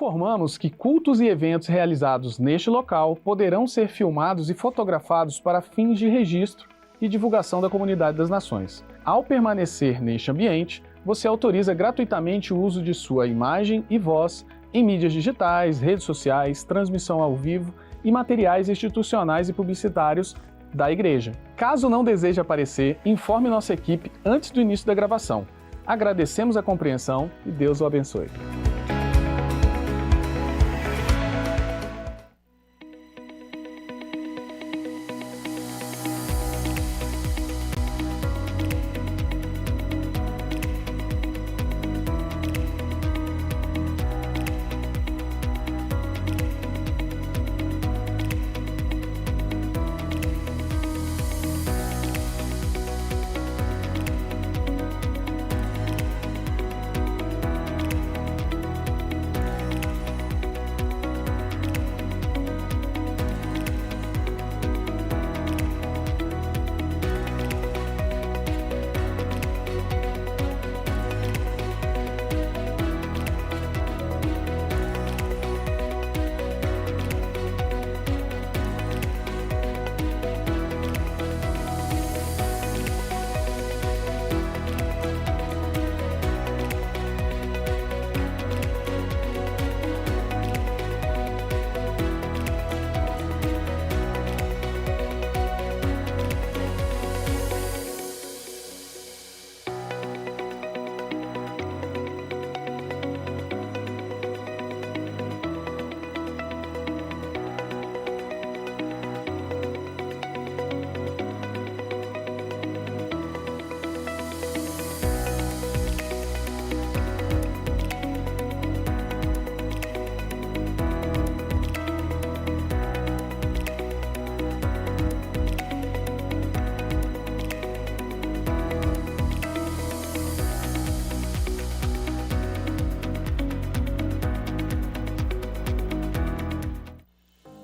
informamos que cultos e eventos realizados neste local poderão ser filmados e fotografados para fins de registro e divulgação da comunidade das nações. Ao permanecer neste ambiente, você autoriza gratuitamente o uso de sua imagem e voz em mídias digitais, redes sociais, transmissão ao vivo e materiais institucionais e publicitários da igreja. Caso não deseje aparecer, informe nossa equipe antes do início da gravação. Agradecemos a compreensão e Deus o abençoe.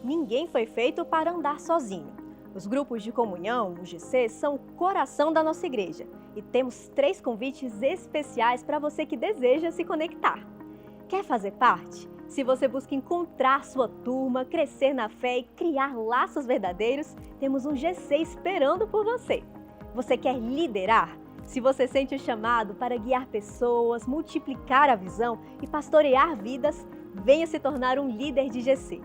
Ninguém foi feito para andar sozinho. Os grupos de comunhão, o GC, são o coração da nossa igreja e temos 3 convites especiais para você que deseja se conectar. Quer fazer parte? Se você busca encontrar sua turma, crescer na fé e criar laços verdadeiros, temos um GC esperando por você. Você quer liderar? Se você sente o chamado para guiar pessoas, multiplicar a visão e pastorear vidas, venha se tornar um líder de GC.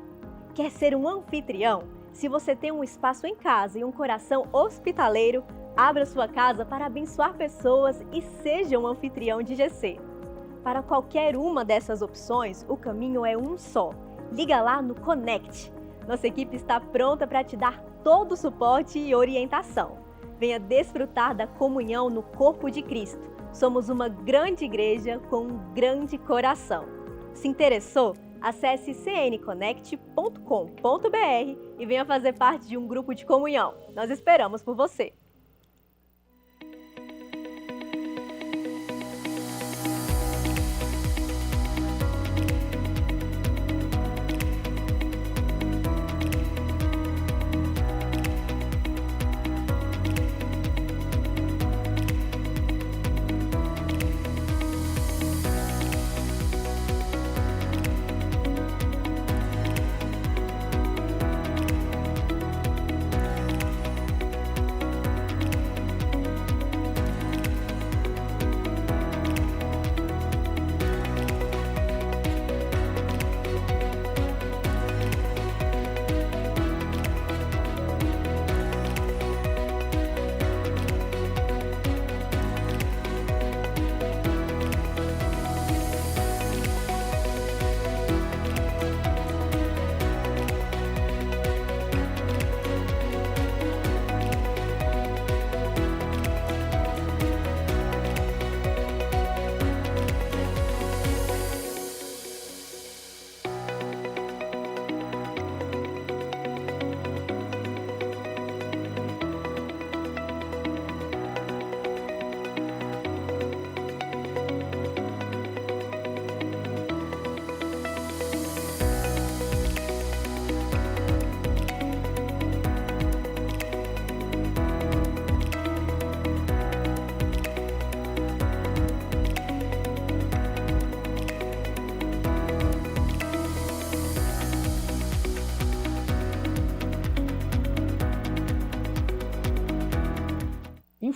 Quer ser um anfitrião? Se você tem um espaço em casa e um coração hospitaleiro, abra sua casa para abençoar pessoas e seja um anfitrião de GC. Para qualquer uma dessas opções, o caminho é um só. Liga lá no Connect. Nossa equipe está pronta para te dar todo o suporte e orientação. Venha desfrutar da comunhão no corpo de Cristo. Somos uma grande igreja com um grande coração. Se interessou? Acesse cnconnect.com.br e venha fazer parte de um grupo de comunhão. Nós esperamos por você!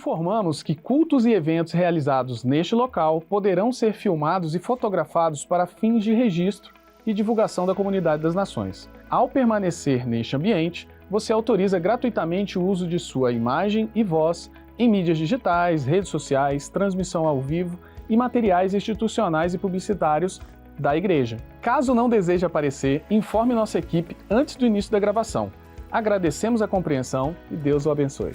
Informamos que cultos e eventos realizados neste local poderão ser filmados e fotografados para fins de registro e divulgação da comunidade das nações. Ao permanecer neste ambiente, você autoriza gratuitamente o uso de sua imagem e voz em mídias digitais, redes sociais, transmissão ao vivo e materiais institucionais e publicitários da igreja. Caso não deseje aparecer, informe nossa equipe antes do início da gravação. Agradecemos a compreensão e Deus o abençoe.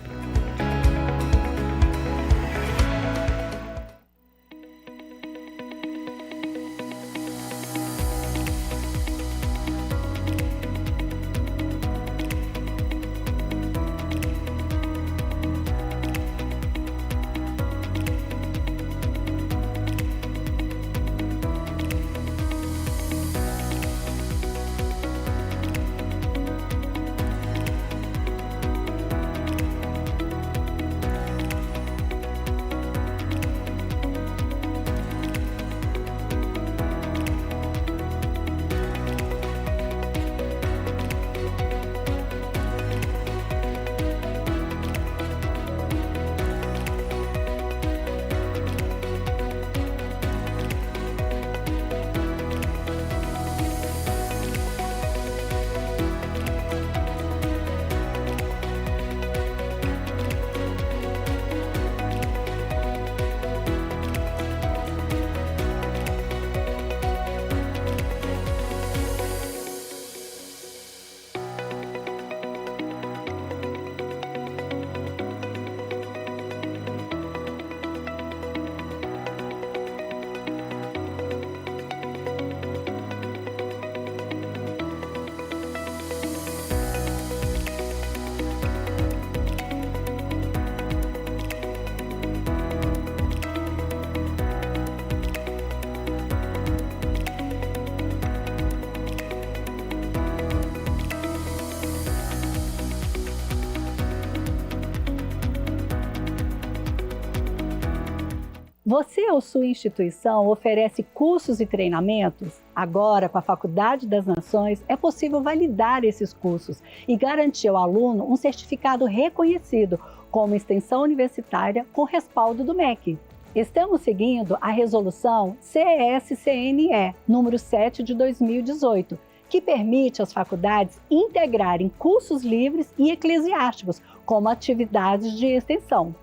Você ou sua instituição oferece cursos e treinamentos? Agora, com a Faculdade das Nações, é possível validar esses cursos e garantir ao aluno um certificado reconhecido como extensão universitária com respaldo do MEC. Estamos seguindo a resolução CSCNE, número 7 de 2018, que permite às faculdades integrarem cursos livres e eclesiásticos como atividades de extensão.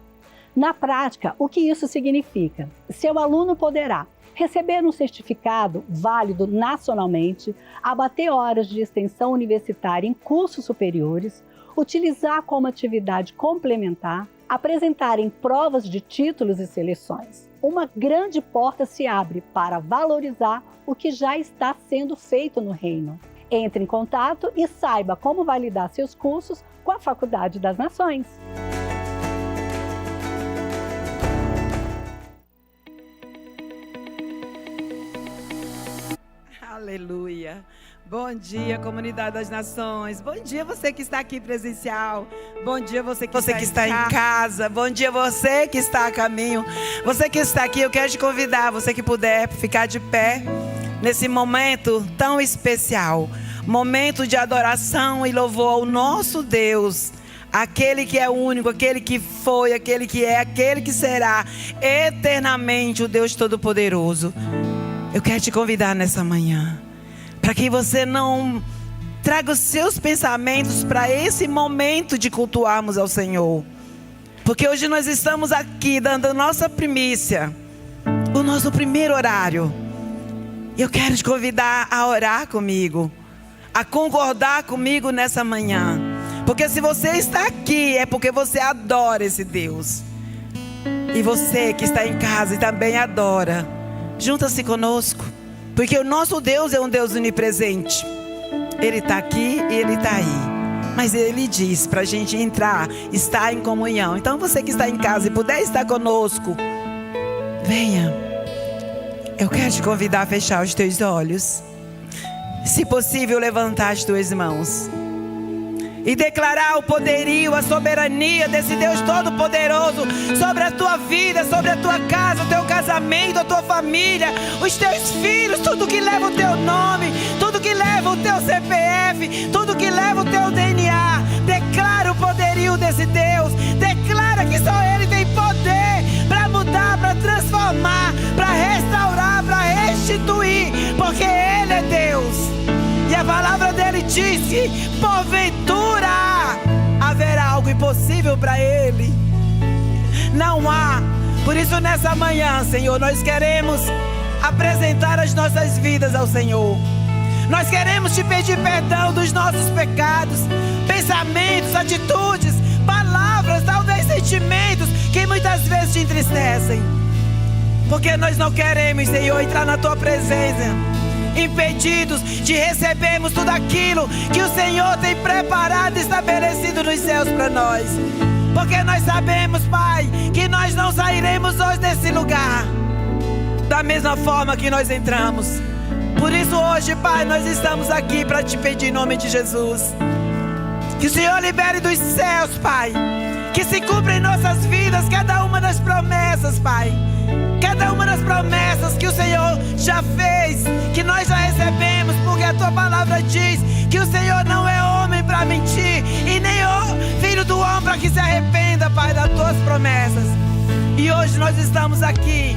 Na prática, o que isso significa? Seu aluno poderá receber um certificado válido nacionalmente, abater horas de extensão universitária em cursos superiores, utilizar como atividade complementar, apresentar em provas de títulos e seleções. Uma grande porta se abre para valorizar o que já está sendo feito no reino. Entre em contato e saiba como validar seus cursos com a Faculdade das Nações. Aleluia. Bom dia, comunidade das nações. Bom dia você que está aqui presencial. Bom dia você que está em casa. Bom dia você que está a caminho. Você que está aqui, eu quero te convidar, você que puder ficar de pé nesse momento tão especial. Momento de adoração e louvor ao nosso Deus. Aquele que é único, aquele que foi, aquele que é, aquele que será eternamente o Deus Todo-Poderoso. Eu quero te convidar nessa manhã, para que você não traga os seus pensamentos para esse momento de cultuarmos ao Senhor. Porque hoje nós estamos aqui dando a nossa primícia, o nosso primeiro horário. Eu quero te convidar a orar comigo, a concordar comigo nessa manhã. Porque se você está aqui, é porque você adora esse Deus. E você que está em casa e também adora, junta-se conosco, porque o nosso Deus é um Deus onipresente. Ele está aqui e Ele está aí. Mas Ele diz para a gente entrar, estar em comunhão. Então você que está em casa e puder estar conosco, venha. Eu quero te convidar a fechar os teus olhos. Se possível, levantar as tuas mãos e declarar o poderio, a soberania desse Deus Todo-Poderoso sobre a tua vida, sobre a tua casa, o teu casamento, a tua família, os teus filhos, tudo que leva o teu nome, tudo que leva o teu CPF, tudo que leva o teu DNA. Declara o poderio desse Deus, declara que só Ele tem poder que porventura haverá algo impossível para Ele. Não há. Por isso nessa manhã, Senhor, nós queremos apresentar as nossas vidas ao Senhor. Nós queremos te pedir perdão dos nossos pecados, pensamentos, atitudes, palavras, talvez sentimentos que muitas vezes te entristecem. Porque nós não queremos, Senhor, entrar na tua presença impedidos de recebermos tudo aquilo que o Senhor tem preparado e estabelecido nos céus para nós. Porque nós sabemos, Pai, que nós não sairemos hoje desse lugar da mesma forma que nós entramos. Por isso hoje, Pai, nós estamos aqui para te pedir em nome de Jesus. Que o Senhor libere dos céus, Pai. Que se cumpra em nossas vidas cada uma das promessas, Pai. Cada uma das promessas que o Senhor já fez, que nós já recebemos, porque a tua palavra diz que o Senhor não é homem para mentir, e nem filho do homem para que se arrependa, Pai, das tuas promessas. E hoje nós estamos aqui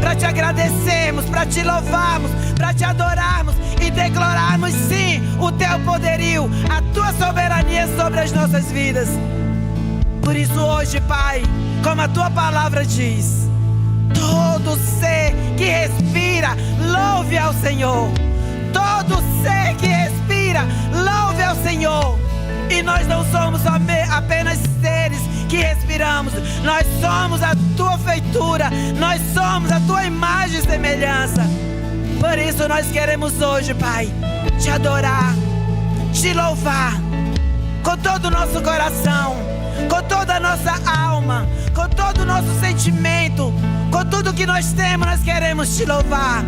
para te agradecermos, para te louvarmos, para te adorarmos e declararmos sim o teu poderio, a tua soberania sobre as nossas vidas. Por isso hoje, Pai, como a tua palavra diz, todo ser que respira, louve ao Senhor. Todo ser que respira, louve ao Senhor. E nós não somos apenas seres que respiramos, nós somos a tua feitura, nós somos a tua imagem e semelhança. Por isso nós queremos hoje, Pai, te adorar, te louvar com todo o nosso coração, com toda a nossa alma, com todo o nosso sentimento, com tudo que nós temos. Nós queremos te louvar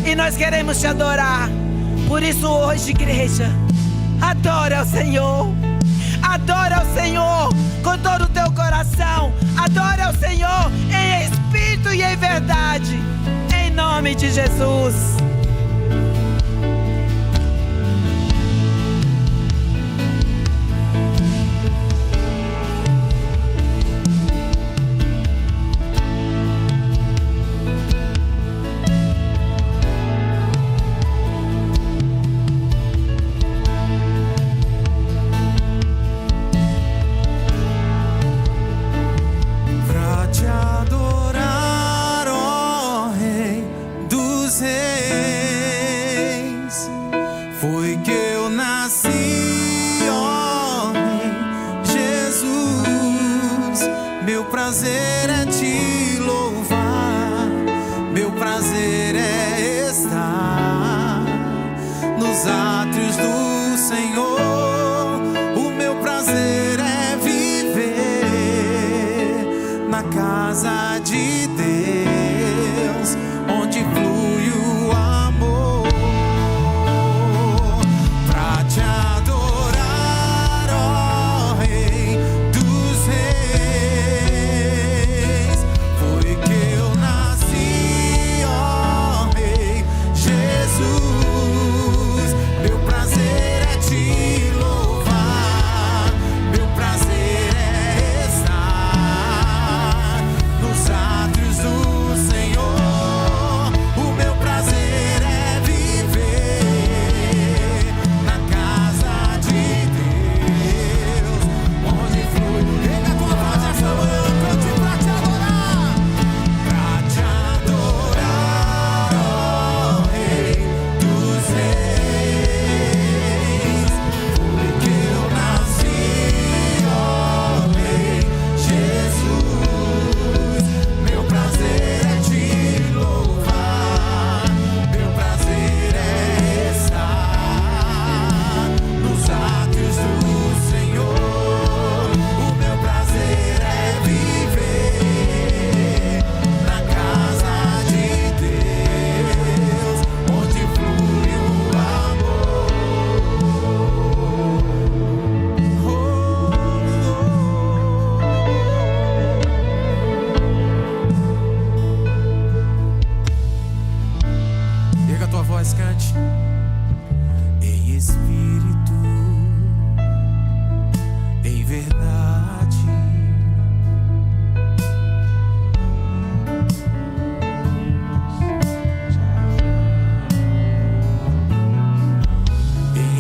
e nós queremos te adorar. Por isso hoje, igreja, adora ao Senhor. Adora ao Senhor com todo o teu coração. Adora ao Senhor em espírito e em verdade, em nome de Jesus.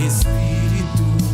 Espírito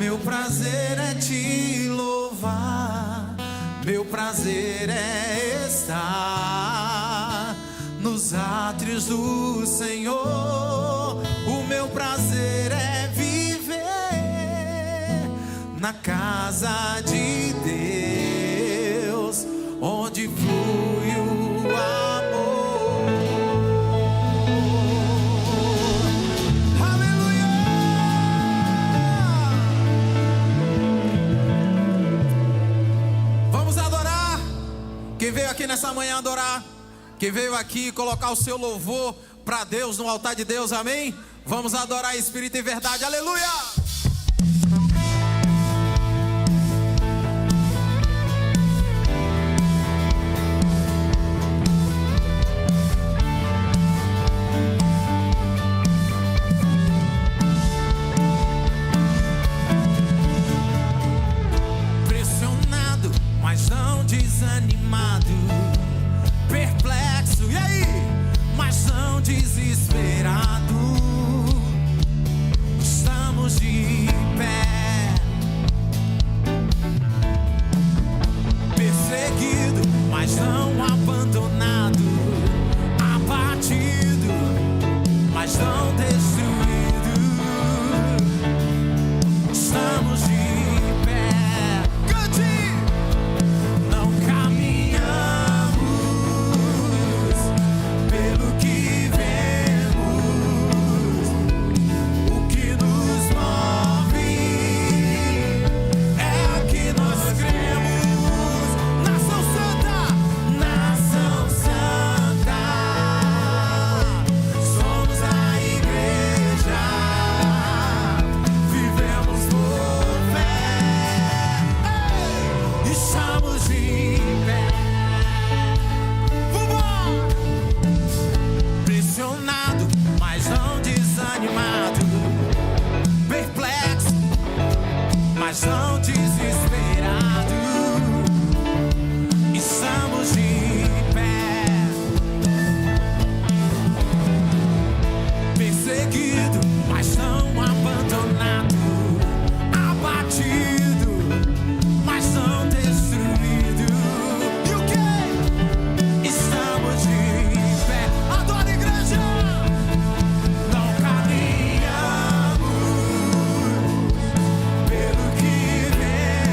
meu prazer é te louvar, meu prazer é estar nos átrios do Senhor. O meu prazer é viver na casa de Deus, onde flui o amor. Aleluia! Vamos adorar. Quem veio aqui nessa manhã adorar, quem veio aqui colocar o seu louvor para Deus no altar de Deus, amém? Vamos adorar em espírito e verdade, aleluia! Pressionado, mas não desanimado, perplexo, e aí? Mas não desesperado. Estamos de pé, perseguido, mas não abandonado, abatido, mas não destruído. Estamos de pé, cante! Não caminhamos pelo que vemos, o que nos move é o que nós cremos. Nação Santa, Nação Santa, somos a igreja, vivemos por fé, estamos de pé. Vambora! Pressionado, mas não desanimado, perplexo, mas não desesperado. Estamos de pé, perseguido, mas não abandonado, abatido, mas não destruído. E o quê? Estamos de pé. Adora, igreja! Não caminhamos pelo que vemos,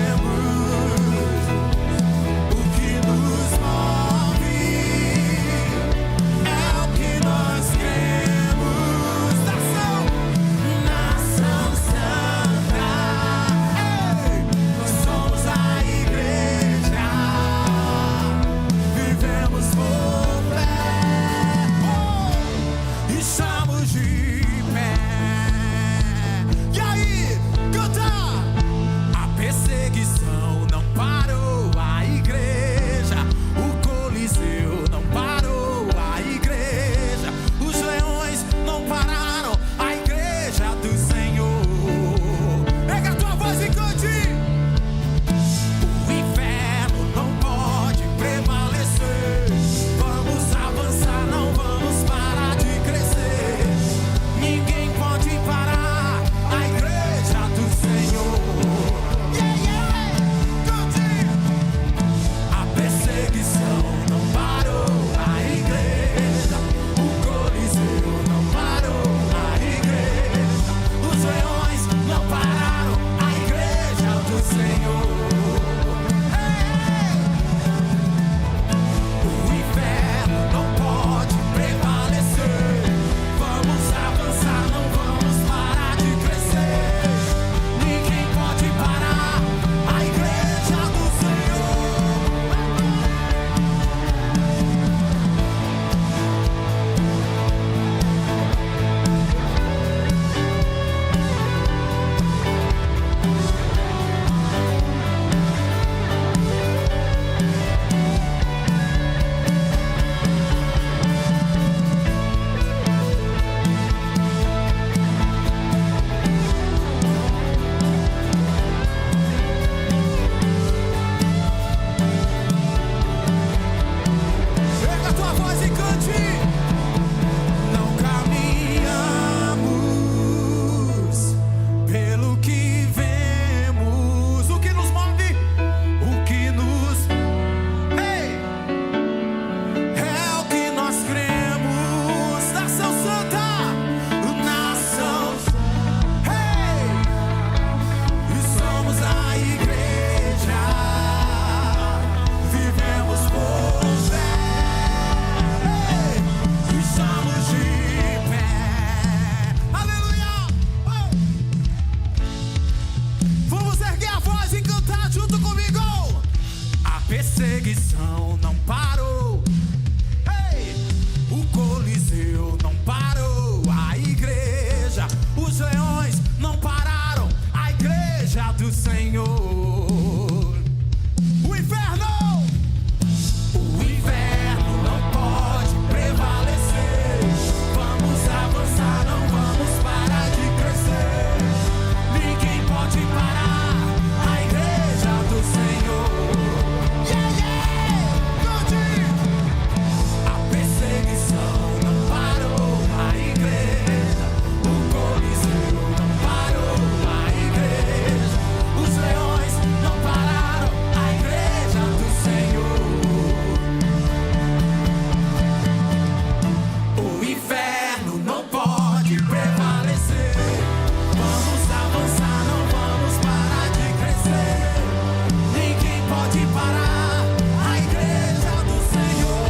perseguição não parou. Ei! O Coliseu não parou. A igreja, os leões não pararam. A igreja do Senhor. O inferno não pode prevalecer. Vamos avançar, não vamos parar de crescer. Ninguém pode parar a igreja do Senhor. Yeah, yeah! A perseguição não parou. A igreja, o Coliseu não parou. A igreja, os leões não pararam. A igreja do Senhor. O inferno não pode prevalecer. Vamos avançar, não vamos parar de crescer. Ninguém pode parar a igreja do Senhor.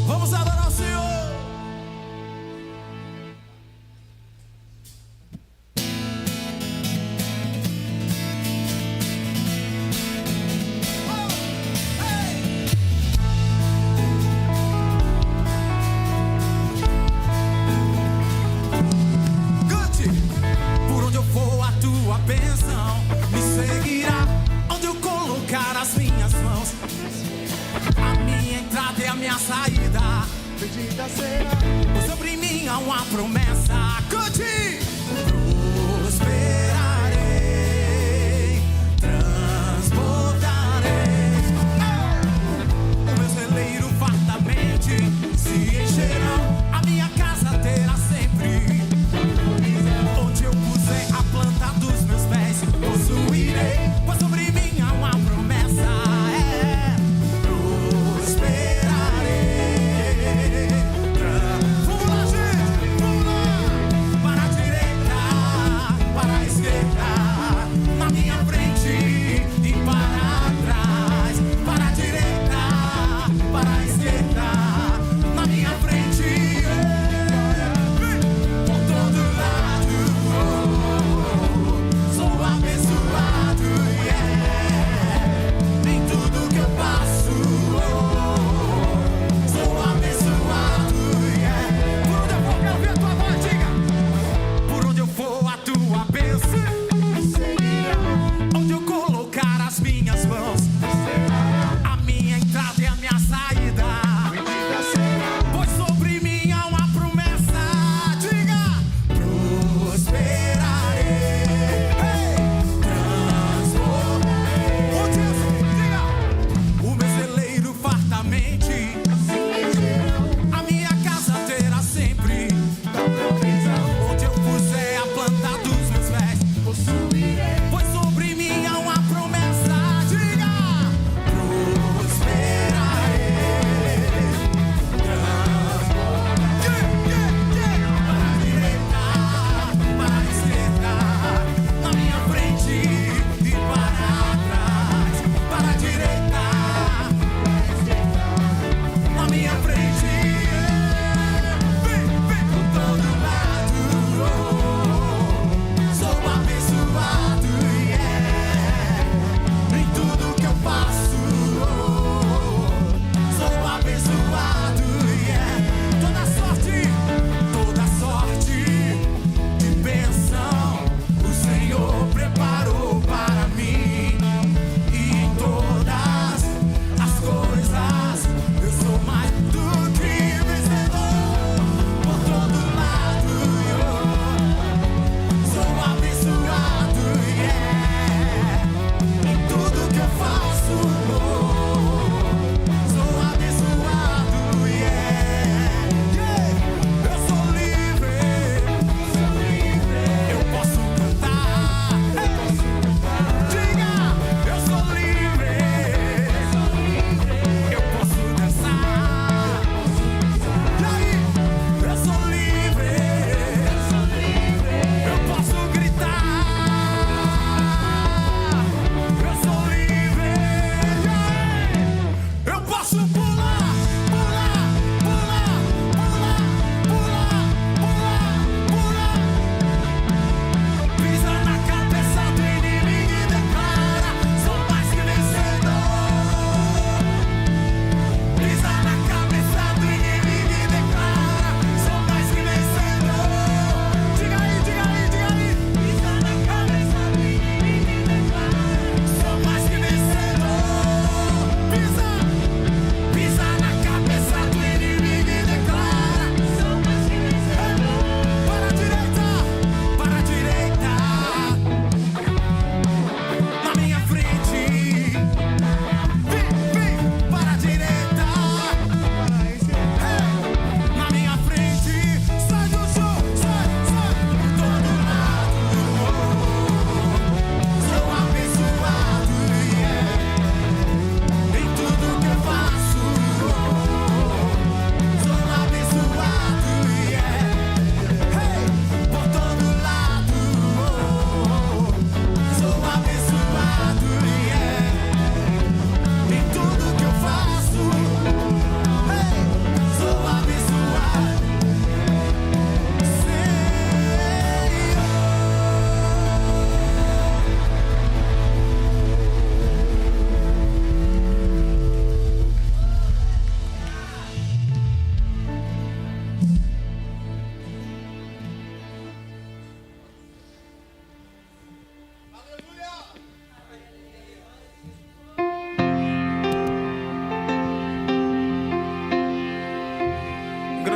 Vamos adorar o Senhor. Cante! Por onde eu for, a tua bênção me seguirá. Onde eu colocar as minhas mãos, a minha entrada e a minha saída, bendita será. Sobre mim há uma promessa. Cante! Prosperarei, transbordarei. O meu celeiro fartamente se encherão. A minha casa terá sempre. Onde eu pusei a planta dos meus pés, possuirei. Pois sobre mim há uma promessa. Prosperarei. Vamos lá, gente! Vamos lá! Para a direita.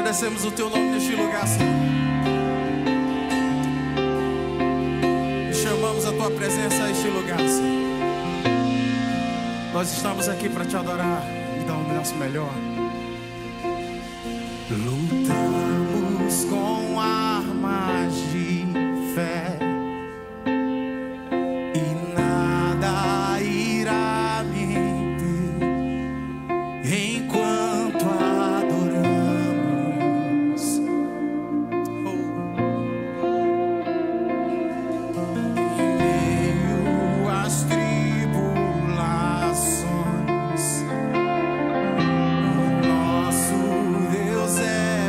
engrandecemos o teu nome neste lugar, Senhor. E chamamos a tua presença a este lugar, Senhor. Nós estamos aqui para te adorar e dar o nosso melhor. Lutamos com armas de fé e nada irá me impedir enquanto adoramos. Em meio às tribulações, o nosso Deus é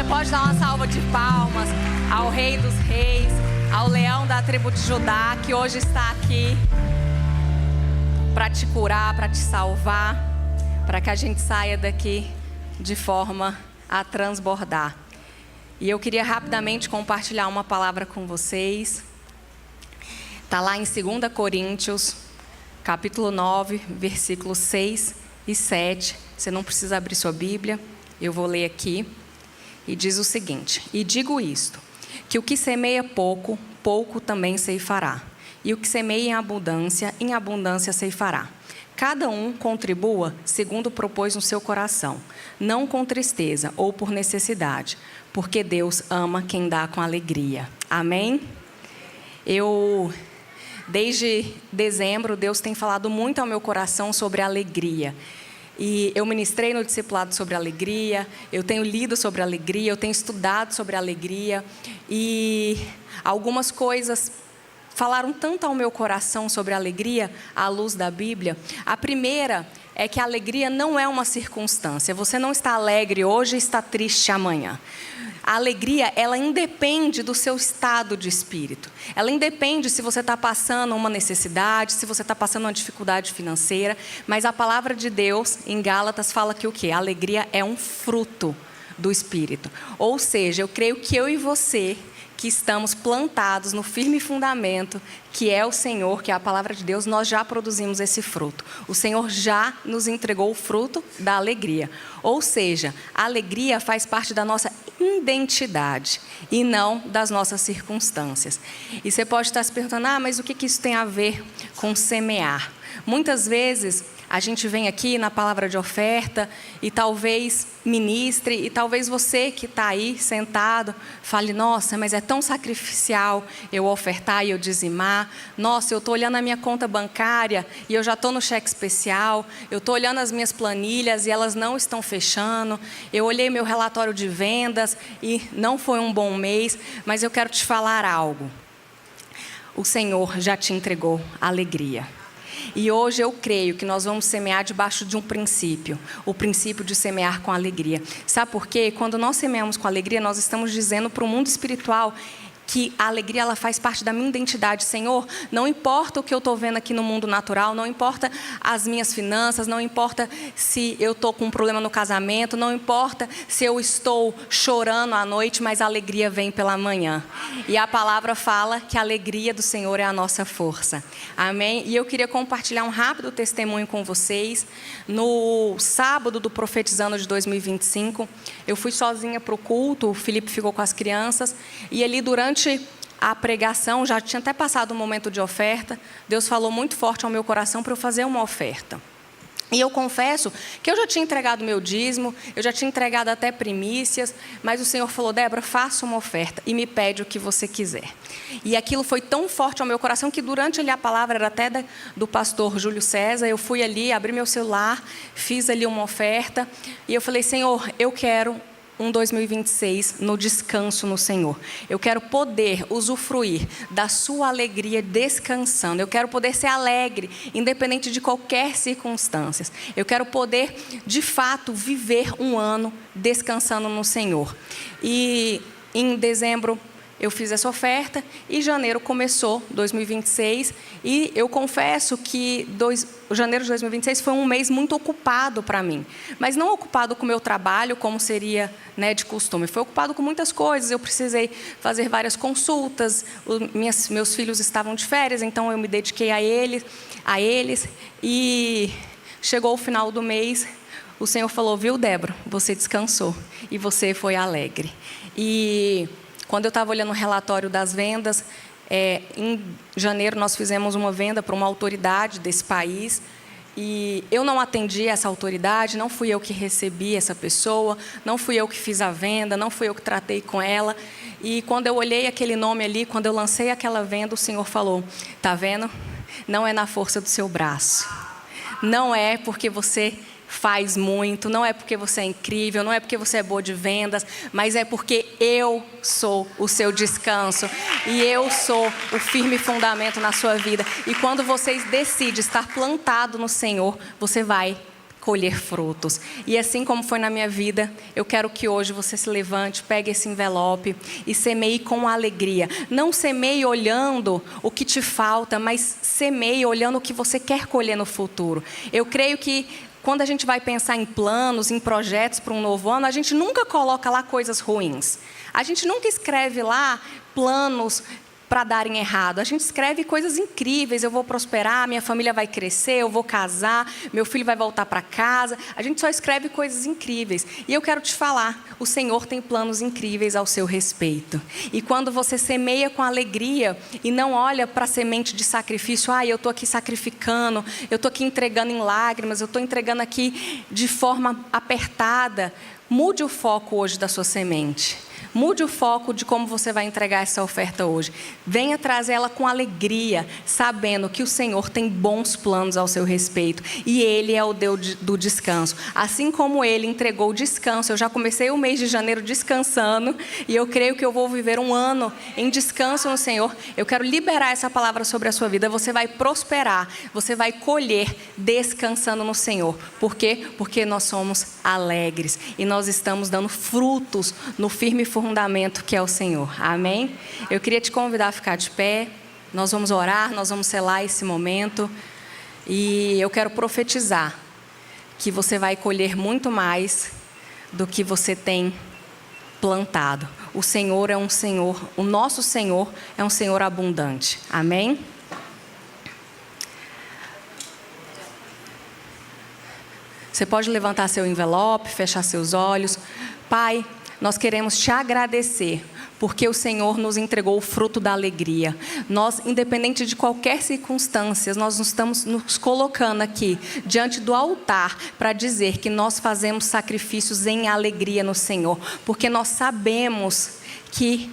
pode dar uma salva de palmas ao Rei dos Reis, ao Leão da tribo de Judá, que hoje está aqui para te curar, para te salvar, para que a gente saia daqui de forma a transbordar. E eu queria rapidamente compartilhar uma palavra com vocês. Está lá em 2 Coríntios, capítulo 9, versículos 6 e 7. Você não precisa abrir sua Bíblia, eu vou ler aqui. E diz o seguinte: e digo isto, que o que semeia pouco, pouco também ceifará. E o que semeia em abundância ceifará. Cada um contribua segundo propôs no seu coração, não com tristeza ou por necessidade, porque Deus ama quem dá com alegria. Amém? Desde dezembro, Deus tem falado muito ao meu coração sobre alegria. E eu ministrei no discipulado sobre alegria, eu tenho lido sobre alegria, eu tenho estudado sobre alegria. E algumas coisas falaram tanto ao meu coração sobre alegria, à luz da Bíblia. A primeira é que a alegria não é uma circunstância. Você não está alegre hoje e está triste amanhã. A alegria, ela independe do seu estado de espírito. Ela independe se você está passando uma necessidade, se você está passando uma dificuldade financeira. Mas a palavra de Deus, em Gálatas, fala que o quê? A alegria é um fruto do espírito. Ou seja, eu creio que eu e você, que estamos plantados no firme fundamento, que é o Senhor, que é a palavra de Deus, nós já produzimos esse fruto. O Senhor já nos entregou o fruto da alegria. Ou seja, a alegria faz parte da nossa identidade e não das nossas circunstâncias. E você pode estar se perguntando, mas o que isso tem a ver com semear? Muitas vezes a gente vem aqui na palavra de oferta e talvez ministre, e talvez você que está aí sentado fale, nossa, mas é tão sacrificial eu ofertar e eu dizimar. Nossa, eu estou olhando a minha conta bancária e eu já estou no cheque especial. Eu estou olhando as minhas planilhas e elas não estão fechando. Eu olhei meu relatório de vendas e não foi um bom mês. Mas eu quero te falar algo. O Senhor já te entregou alegria. E hoje eu creio que nós vamos semear debaixo de um princípio, o princípio de semear com alegria. Sabe por quê? Quando nós semeamos com alegria, nós estamos dizendo para o mundo espiritual que a alegria ela faz parte da minha identidade. Senhor, não importa o que eu estou vendo aqui no mundo natural, não importa as minhas finanças, não importa se eu estou com um problema no casamento, não importa se eu estou chorando à noite, mas a alegria vem pela manhã. E a palavra fala que a alegria do Senhor é a nossa força. Amém? E eu queria compartilhar um rápido testemunho com vocês. No sábado do Profetizando de 2025, eu fui sozinha para o culto, o Felipe ficou com as crianças, e ali durante a pregação, já tinha até passado o momento de oferta, Deus falou muito forte ao meu coração para eu fazer uma oferta. E eu confesso que eu já tinha entregado meu dízimo, eu já tinha entregado até primícias, mas o Senhor falou, Débora, faça uma oferta e me pede o que você quiser. E aquilo foi tão forte ao meu coração que durante ali a palavra era até do pastor Júlio César, eu fui ali, abri meu celular, fiz ali uma oferta e eu falei, Senhor, eu quero um 2026 no descanso no Senhor. Eu quero poder usufruir da sua alegria descansando. Eu quero poder ser alegre, independente de qualquer circunstância. Eu quero poder, de fato, viver um ano descansando no Senhor. E em dezembro eu fiz essa oferta e janeiro começou 2026 e eu confesso que janeiro de 2026 foi um mês muito ocupado para mim, mas não ocupado com o meu trabalho como seria, de costume, foi ocupado com muitas coisas. Eu precisei fazer várias consultas, meus filhos estavam de férias, então eu me dediquei a eles e chegou o final do mês, o Senhor falou, viu, Débora, você descansou e você foi alegre. E quando eu estava olhando o relatório das vendas, em janeiro nós fizemos uma venda para uma autoridade desse país e eu não atendi essa autoridade, não fui eu que recebi essa pessoa, não fui eu que fiz a venda, não fui eu que tratei com ela. E quando eu olhei aquele nome ali, quando eu lancei aquela venda, o Senhor falou, tá vendo? Não é na força do seu braço, não é porque você faz muito, não é porque você é incrível, não é porque você é boa de vendas, mas é porque eu sou o seu descanso e eu sou o firme fundamento na sua vida. E quando você decide estar plantado no Senhor, você vai colher frutos. E assim como foi na minha vida, eu quero que hoje você se levante, pegue esse envelope e semeie com alegria. Não semeie olhando o que te falta, mas semeie olhando o que você quer colher no futuro. Eu creio que quando a gente vai pensar em planos, em projetos para um novo ano, a gente nunca coloca lá coisas ruins. A gente nunca escreve lá planos para darem errado. A gente escreve coisas incríveis. Eu vou prosperar, minha família vai crescer, eu vou casar, meu filho vai voltar para casa. A gente só escreve coisas incríveis. E eu quero te falar, o Senhor tem planos incríveis ao seu respeito. E quando você semeia com alegria e não olha para a semente de sacrifício, eu estou aqui sacrificando, eu estou aqui entregando em lágrimas, eu estou entregando aqui de forma apertada. Mude o foco hoje da sua semente. Mude o foco de como você vai entregar essa oferta hoje. Venha trazer ela com alegria, sabendo que o Senhor tem bons planos ao seu respeito. E Ele é o Deus do descanso. Assim como Ele entregou o descanso, eu já comecei o mês de janeiro descansando. E eu creio que eu vou viver um ano em descanso no Senhor. Eu quero liberar essa palavra sobre a sua vida. Você vai prosperar, você vai colher descansando no Senhor. Por quê? Porque nós somos alegres. E nós estamos dando frutos no firme fundamento que é o Senhor. Amém? Eu queria te convidar a ficar de pé. Nós vamos orar, nós vamos selar esse momento. E eu quero profetizar que você vai colher muito mais do que você tem plantado. O Senhor é um Senhor, o nosso Senhor é um Senhor abundante. Amém? Você pode levantar seu envelope, fechar seus olhos. Pai, nós queremos te agradecer, porque o Senhor nos entregou o fruto da alegria. Nós, independente de qualquer circunstância, nós estamos nos colocando aqui, diante do altar, para dizer que nós fazemos sacrifícios em alegria no Senhor, porque nós sabemos que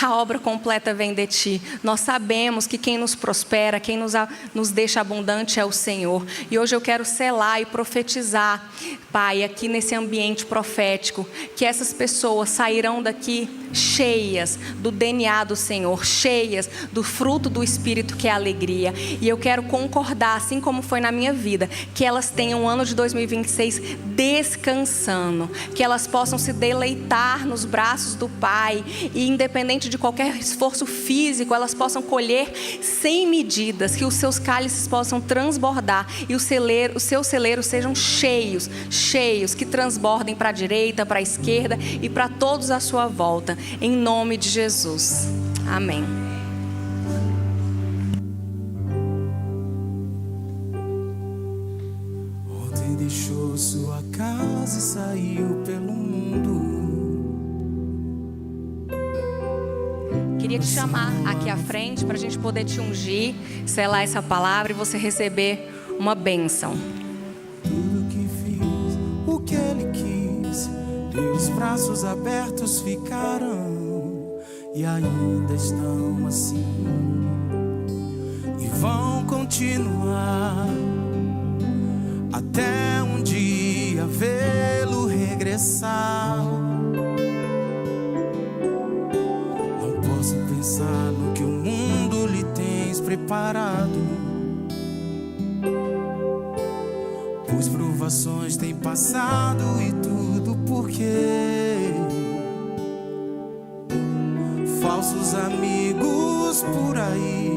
a obra completa vem de Ti. Nós sabemos que quem nos prospera, quem nos deixa abundante é o Senhor. E hoje eu quero selar e profetizar, Pai, aqui nesse ambiente profético, que essas pessoas sairão daqui cheias do DNA do Senhor, cheias do fruto do Espírito, que é a alegria. E eu quero concordar, assim como foi na minha vida, que elas tenham um ano de 2026 descansando, que elas possam se deleitar nos braços do Pai e, independente de qualquer esforço físico, elas possam colher sem medidas, que os seus cálices possam transbordar e os seus celeiros sejam cheios, que transbordem para a direita, para a esquerda e para todos à sua volta, em nome de Jesus. Amém. Ontem deixou sua casa e saiu pelo mundo. Queria te chamar aqui à frente para a gente poder te ungir, selar essa palavra e você receber uma bênção. Tudo que fiz, o que Ele quis, teus braços abertos ficaram e ainda estão assim e vão continuar até um dia vê-lo regressar. Não posso pensar no que o mundo lhe tens preparado, pois provações têm passado e tudo porque falsos amigos por aí,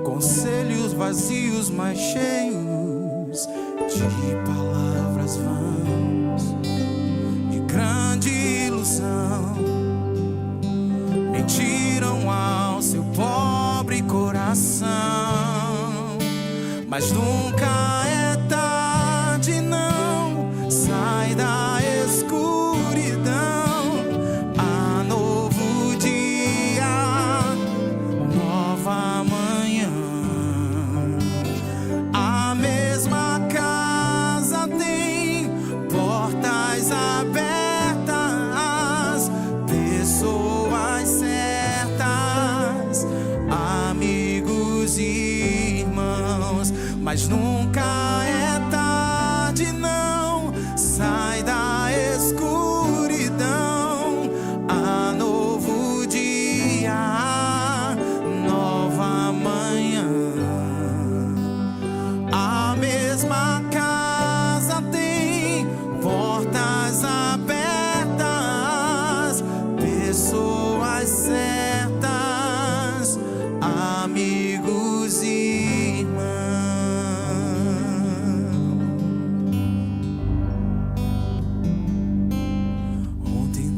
conselhos vazios, mas cheios de palavras vãs, de grande ilusão, mentiram ao seu pobre coração. Mas nunca é tarde, não, sai da escuridão. Há novo dia, nova manhã. A mesma casa tem portas abertas, pessoas certas, amigos e irmãos. Mas nunca é tarde, não, sai da escuridão. Há novo dia, nova manhã. A mesma casa tem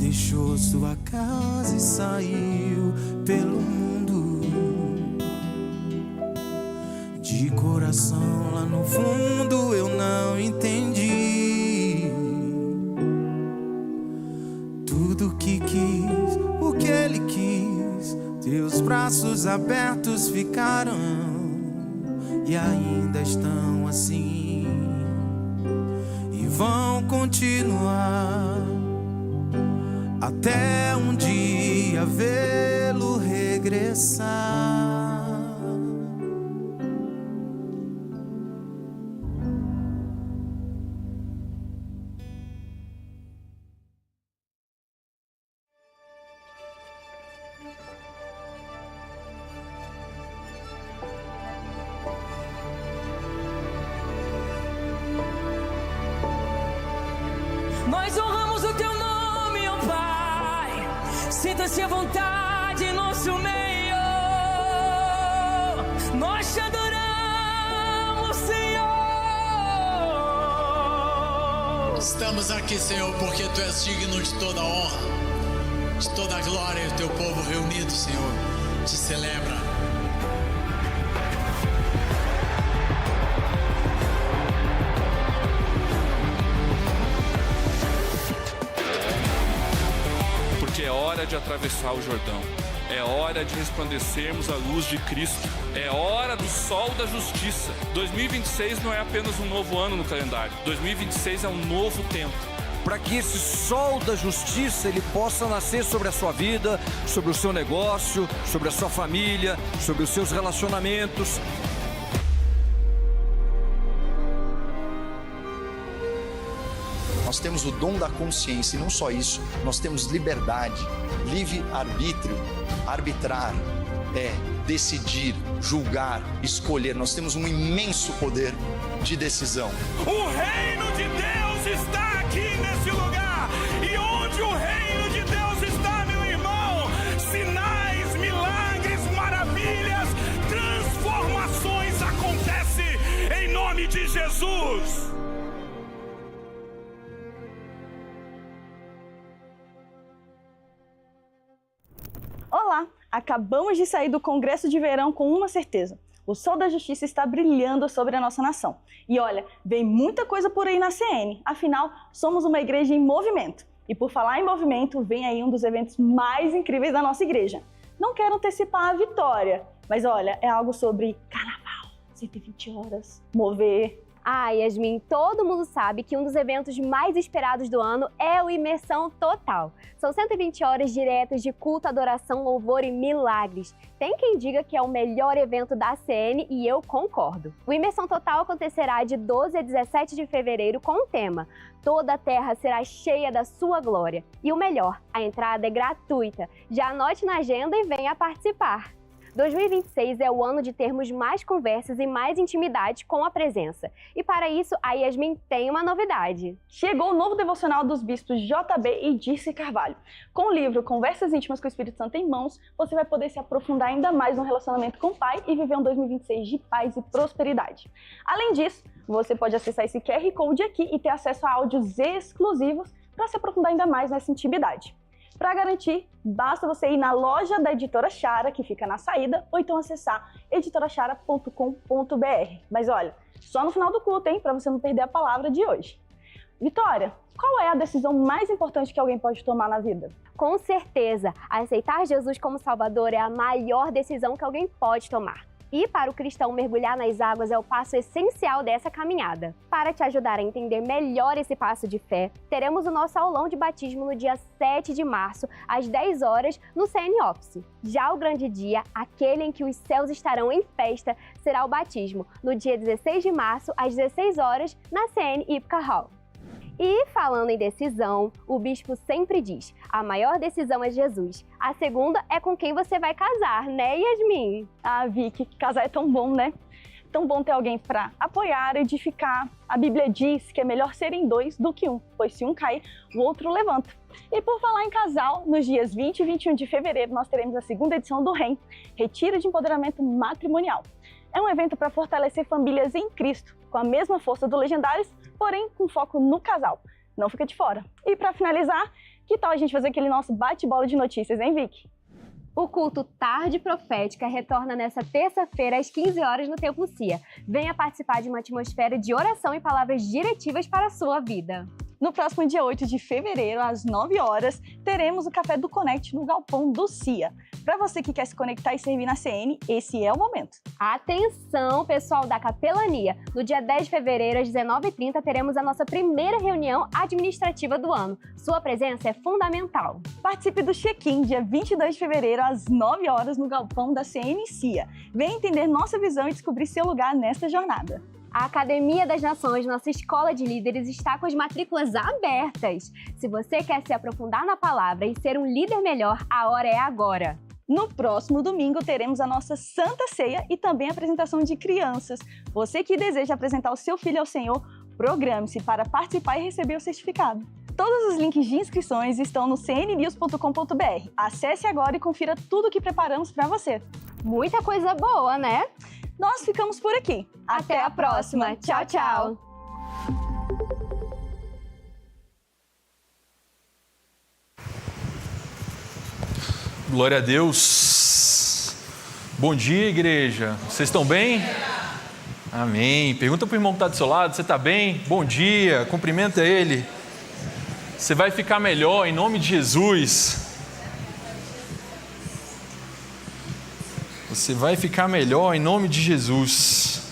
deixou sua casa e saiu pelo mundo. De coração lá no fundo eu não entendi tudo que quis, o que ele quis. Teus braços abertos ficaram e ainda estão assim, e vão continuar até um dia vê-lo regressar. Nós honramos o teu nome, ó Pai. Sinta-se à vontade em nosso meio. Nós te adoramos, Senhor. Estamos aqui, Senhor, porque tu és digno de toda honra, de toda glória, e o teu povo reunido, Senhor, te celebra. É hora de atravessar o Jordão. É hora de resplandecermos a luz de Cristo. É hora do sol da justiça. 2026 não é apenas um novo ano no calendário. 2026 é um novo tempo. Para que esse sol da justiça ele possa nascer sobre a sua vida, sobre o seu negócio, sobre a sua família, sobre os seus relacionamentos. Nós temos o dom da consciência e não só isso, nós temos liberdade, livre-arbítrio, arbitrar, decidir, julgar, escolher. Nós temos um imenso poder de decisão. O reino de Deus está aqui nesse lugar. E onde o reino de Deus está, meu irmão, sinais, milagres, maravilhas, transformações acontecem em nome de Jesus. Olá! Acabamos de sair do Congresso de Verão com uma certeza. O sol da justiça está brilhando sobre a nossa nação. E olha, vem muita coisa por aí na CN. Afinal, somos uma igreja em movimento. E por falar em movimento, vem aí um dos eventos mais incríveis da nossa igreja. Não quero antecipar a vitória, mas olha, é algo sobre carnaval, 120 horas, mover. Ah, Yasmin, todo mundo sabe que um dos eventos mais esperados do ano é o Imersão Total. São 120 horas diretas de culto, adoração, louvor e milagres. Tem quem diga que é o melhor evento da CN e eu concordo. O Imersão Total acontecerá de 12 a 17 de fevereiro com o tema Toda a Terra será cheia da sua glória. E o melhor, a entrada é gratuita. Já anote na agenda e venha participar. 2026 é o ano de termos mais conversas e mais intimidade com a presença. E para isso, a Yasmin tem uma novidade. Chegou o novo devocional dos bispos JB e Dirce Carvalho. Com o livro Conversas Íntimas com o Espírito Santo em mãos, você vai poder se aprofundar ainda mais no relacionamento com o Pai e viver um 2026 de paz e prosperidade. Além disso, você pode acessar esse QR Code aqui e ter acesso a áudios exclusivos para se aprofundar ainda mais nessa intimidade. Para garantir, basta você ir na loja da Editora Chara, que fica na saída, ou então acessar editorachara.com.br. Mas olha, só no final do culto, hein? Para você não perder a palavra de hoje. Vitória, qual é a decisão mais importante que alguém pode tomar na vida? Com certeza, aceitar Jesus como Salvador é a maior decisão que alguém pode tomar. E para o cristão, mergulhar nas águas é o passo essencial dessa caminhada. Para te ajudar a entender melhor esse passo de fé, teremos o nosso aulão de batismo no dia 7 de março, às 10 horas, no CN Office. Já o grande dia, aquele em que os céus estarão em festa, será o batismo, no dia 16 de março, às 16 horas, na CN Ípica Hall. E falando em decisão, o bispo sempre diz, a maior decisão é Jesus. A segunda é com quem você vai casar, né, Yasmin? Ah, Vicky, casar é tão bom, né? Tão bom ter alguém para apoiar, edificar. A Bíblia diz que é melhor serem dois do que um, pois se um cair, o outro levanta. E por falar em casal, nos dias 20 e 21 de fevereiro nós teremos a segunda edição do REM, Retiro de Empoderamento Matrimonial. É um evento para fortalecer famílias em Cristo, com a mesma força do Legendários, porém com foco no casal. Não fica de fora. E para finalizar, Que tal a gente fazer aquele nosso bate-bola de notícias, hein, Vicky? O culto Tarde Profética retorna nesta terça-feira às 15 horas no Templo CIA. Venha participar de uma atmosfera de oração e palavras diretivas para a sua vida. No próximo dia 8 de fevereiro, às 9 horas, teremos o Café do Connect no Galpão do CIA. Para você que quer se conectar e servir na CN, esse é o momento. Atenção, pessoal da Capelania! No dia 10 de fevereiro, às 19h30, teremos a nossa primeira reunião administrativa do ano. Sua presença é fundamental. Participe do check-in, dia 22 de fevereiro, às 9 horas, no Galpão da CN CIA. Venha entender nossa visão e descobrir seu lugar nesta jornada. A Academia das Nações, nossa escola de líderes, está com as matrículas abertas. Se você quer se aprofundar na palavra e ser um líder melhor, a hora é agora. No próximo domingo, teremos a nossa Santa Ceia e também a apresentação de crianças. Você que deseja apresentar o seu filho ao Senhor, programe-se para participar e receber o certificado. Todos os links de inscrições estão no cnnews.com.br. Acesse agora e confira tudo o que preparamos para você. Muita coisa boa, né? Nós ficamos por aqui. Até a próxima. Tchau, tchau. Glória a Deus. Bom dia, igreja. Vocês estão bem? Amém. Pergunta para o irmão que está do seu lado, você está bem? Bom dia. Cumprimenta ele. Você vai ficar melhor em nome de Jesus. Você vai ficar melhor em nome de Jesus.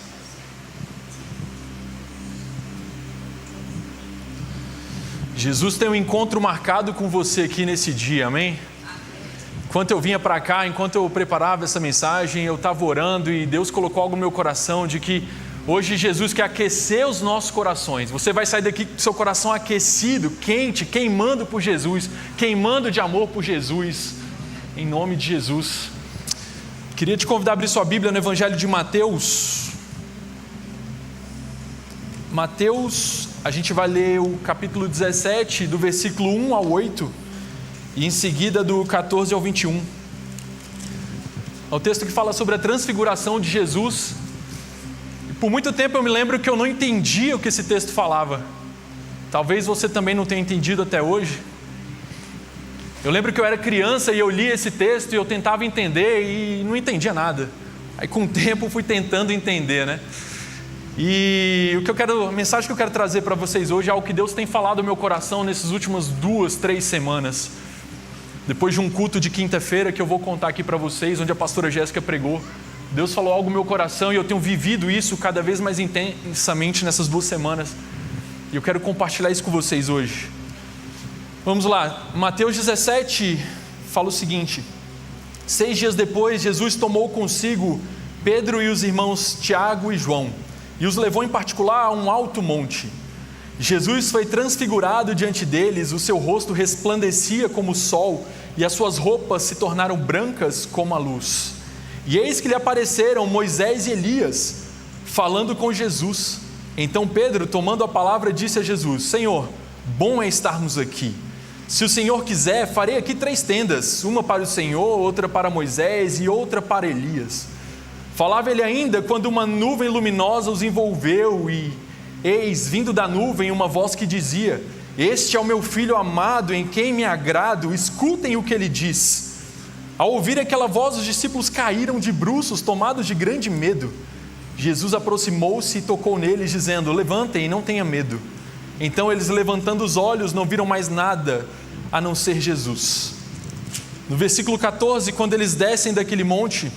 Jesus tem um encontro marcado com você aqui nesse dia, amém? Enquanto eu vinha para cá, enquanto eu preparava essa mensagem, eu estava orando e Deus colocou algo no meu coração de que hoje Jesus quer aquecer os nossos corações. Você vai sair daqui com seu coração aquecido, quente, queimando por Jesus, queimando de amor por Jesus, em nome de Jesus. Queria te convidar a abrir sua Bíblia no Evangelho de Mateus. Mateus, a gente vai ler o capítulo 17, do versículo 1 ao 8, e em seguida do 14 ao 21. É o texto que fala sobre a transfiguração de Jesus. E por muito tempo eu me lembro que eu não entendia o que esse texto falava. Talvez você também não tenha entendido até hoje. Eu lembro que eu era criança e eu li esse texto e eu tentava entender e não entendia nada. Aí com o tempo fui tentando entender, né? E a mensagem que eu quero trazer para vocês hoje é algo que Deus tem falado no meu coração nessas últimas 2-3 semanas. Depois de um culto de quinta-feira que eu vou contar aqui para vocês, onde a pastora Jéssica pregou, Deus falou algo no meu coração e eu tenho vivido isso cada vez mais intensamente nessas 2 semanas. E eu quero compartilhar isso com vocês hoje. Vamos lá, Mateus 17 fala o seguinte: 6 dias depois, Jesus tomou consigo Pedro e os irmãos Tiago e João e os levou em particular a um alto monte. Jesus foi transfigurado diante deles, o seu rosto resplandecia como o sol e as suas roupas se tornaram brancas como a luz. E eis que lhe apareceram Moisés e Elias, falando com Jesus. Então Pedro, tomando a palavra, disse a Jesus: Senhor, bom é estarmos aqui. Se o Senhor quiser, farei aqui 3 tendas, uma para o Senhor, outra para Moisés e outra para Elias. Falava ele ainda quando uma nuvem luminosa os envolveu e, eis, vindo da nuvem, uma voz que dizia: Este é o meu filho amado, em quem me agrado, escutem o que ele diz. Ao ouvir aquela voz, os discípulos caíram de bruços, tomados de grande medo. Jesus aproximou-se e tocou neles, dizendo: Levantem e não tenham medo. Então eles, levantando os olhos, não viram mais nada a não ser Jesus. No versículo 14, quando eles descem daquele monte,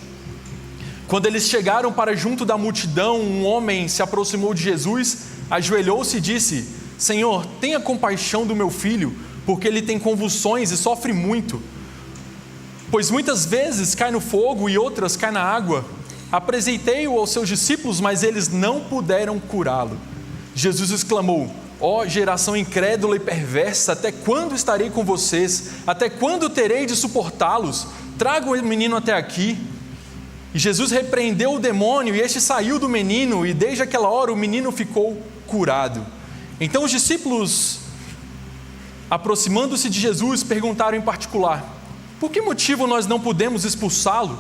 quando eles chegaram para junto da multidão, um homem se aproximou de Jesus, ajoelhou-se e disse: Senhor, tenha compaixão do meu filho, porque ele tem convulsões e sofre muito. Pois muitas vezes cai no fogo e outras cai na água. Apresentei-o aos seus discípulos, mas eles não puderam curá-lo. Jesus exclamou: Ó geração incrédula e perversa, até quando estarei com vocês? Até quando terei de suportá-los? Traga o menino até aqui. E Jesus repreendeu o demônio e este saiu do menino, e desde aquela hora o menino ficou curado. Então os discípulos, aproximando-se de Jesus, perguntaram em particular: Por que motivo nós não podemos expulsá-lo?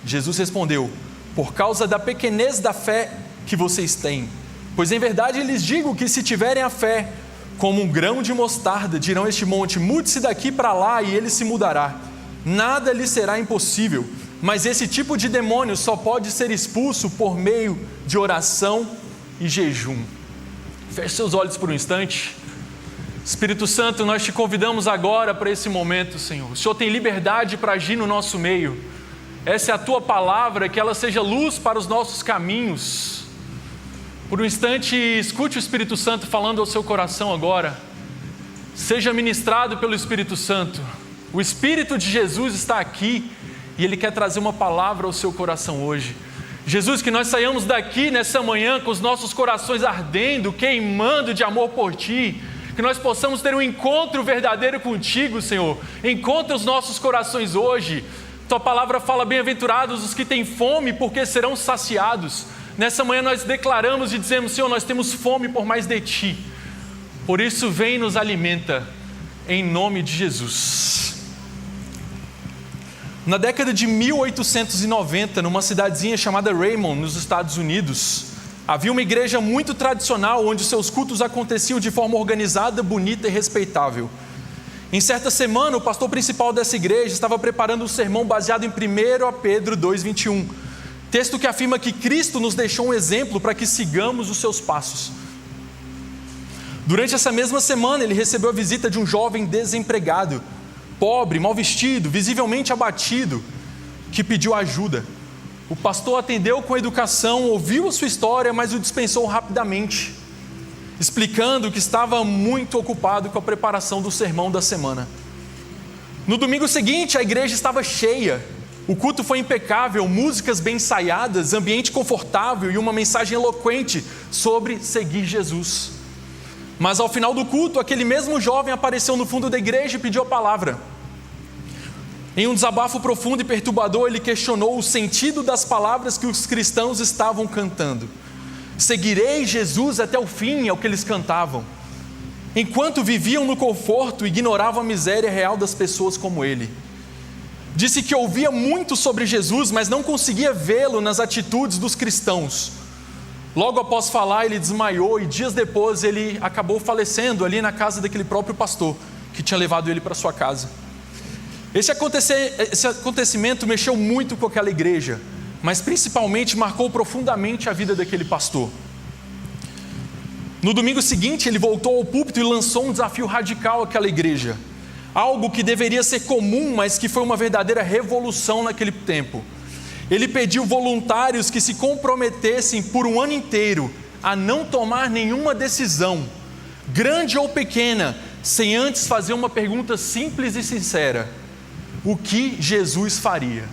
Jesus respondeu: Por causa da pequenez da fé que vocês têm. Pois em verdade lhes digo que se tiverem a fé Como um grão de mostarda, dirão este monte: mude-se daqui para lá, e ele se mudará. Nada lhe será impossível. Mas esse tipo de demônio só pode ser expulso por meio de oração e jejum. Feche seus olhos por um instante. Espírito Santo, nós te convidamos agora para esse momento, Senhor. O Senhor tem liberdade para agir no nosso meio. Essa é a tua palavra, que ela seja luz para os nossos caminhos. Por um instante, escute o Espírito Santo falando ao seu coração agora. Seja ministrado pelo Espírito Santo. O Espírito de Jesus está aqui e Ele quer trazer uma palavra ao seu coração hoje. Jesus, que nós saiamos daqui nessa manhã com os nossos corações ardendo, queimando de amor por Ti. Que nós possamos ter um encontro verdadeiro contigo, Senhor. Encontra os nossos corações hoje. Tua palavra fala: bem-aventurados os que têm fome, porque serão saciados. Nessa manhã nós declaramos e dizemos: Senhor, nós temos fome por mais de Ti. Por isso, vem e nos alimenta, em nome de Jesus. Na década de 1890, numa cidadezinha chamada Raymond, nos Estados Unidos, havia uma igreja muito tradicional, onde seus cultos aconteciam de forma organizada, bonita e respeitável. Em certa semana, o pastor principal dessa igreja estava preparando um sermão baseado em 1 Pedro 2,21, texto que afirma que Cristo nos deixou um exemplo para que sigamos os seus passos. Durante essa mesma semana, ele recebeu a visita de um jovem desempregado, pobre, mal vestido, visivelmente abatido, que pediu ajuda. O pastor atendeu com educação, ouviu a sua história, mas o dispensou rapidamente, explicando que estava muito ocupado com a preparação do sermão da semana. No domingo seguinte, a igreja estava cheia, o culto foi impecável, músicas bem ensaiadas, ambiente confortável e uma mensagem eloquente sobre seguir Jesus. Mas ao final do culto, aquele mesmo jovem apareceu no fundo da igreja e pediu a palavra. Em um desabafo profundo e perturbador, ele questionou o sentido das palavras que os cristãos estavam cantando. Seguirei Jesus até o fim, é o que eles cantavam. Enquanto viviam no conforto, ignoravam a miséria real das pessoas como ele. Disse que ouvia muito sobre Jesus, mas não conseguia vê-lo nas atitudes dos cristãos. Logo após falar, ele desmaiou e dias depois ele acabou falecendo ali na casa daquele próprio pastor que tinha levado ele para sua casa. Esse acontecimento mexeu muito com aquela igreja, mas principalmente marcou profundamente a vida daquele pastor. No domingo seguinte, ele voltou ao púlpito e lançou um desafio radical àquela igreja. Algo que deveria ser comum, mas que foi uma verdadeira revolução naquele tempo. Ele pediu voluntários que se comprometessem por um ano inteiro a não tomar nenhuma decisão, grande ou pequena, sem antes fazer uma pergunta simples e sincera: o que Jesus faria?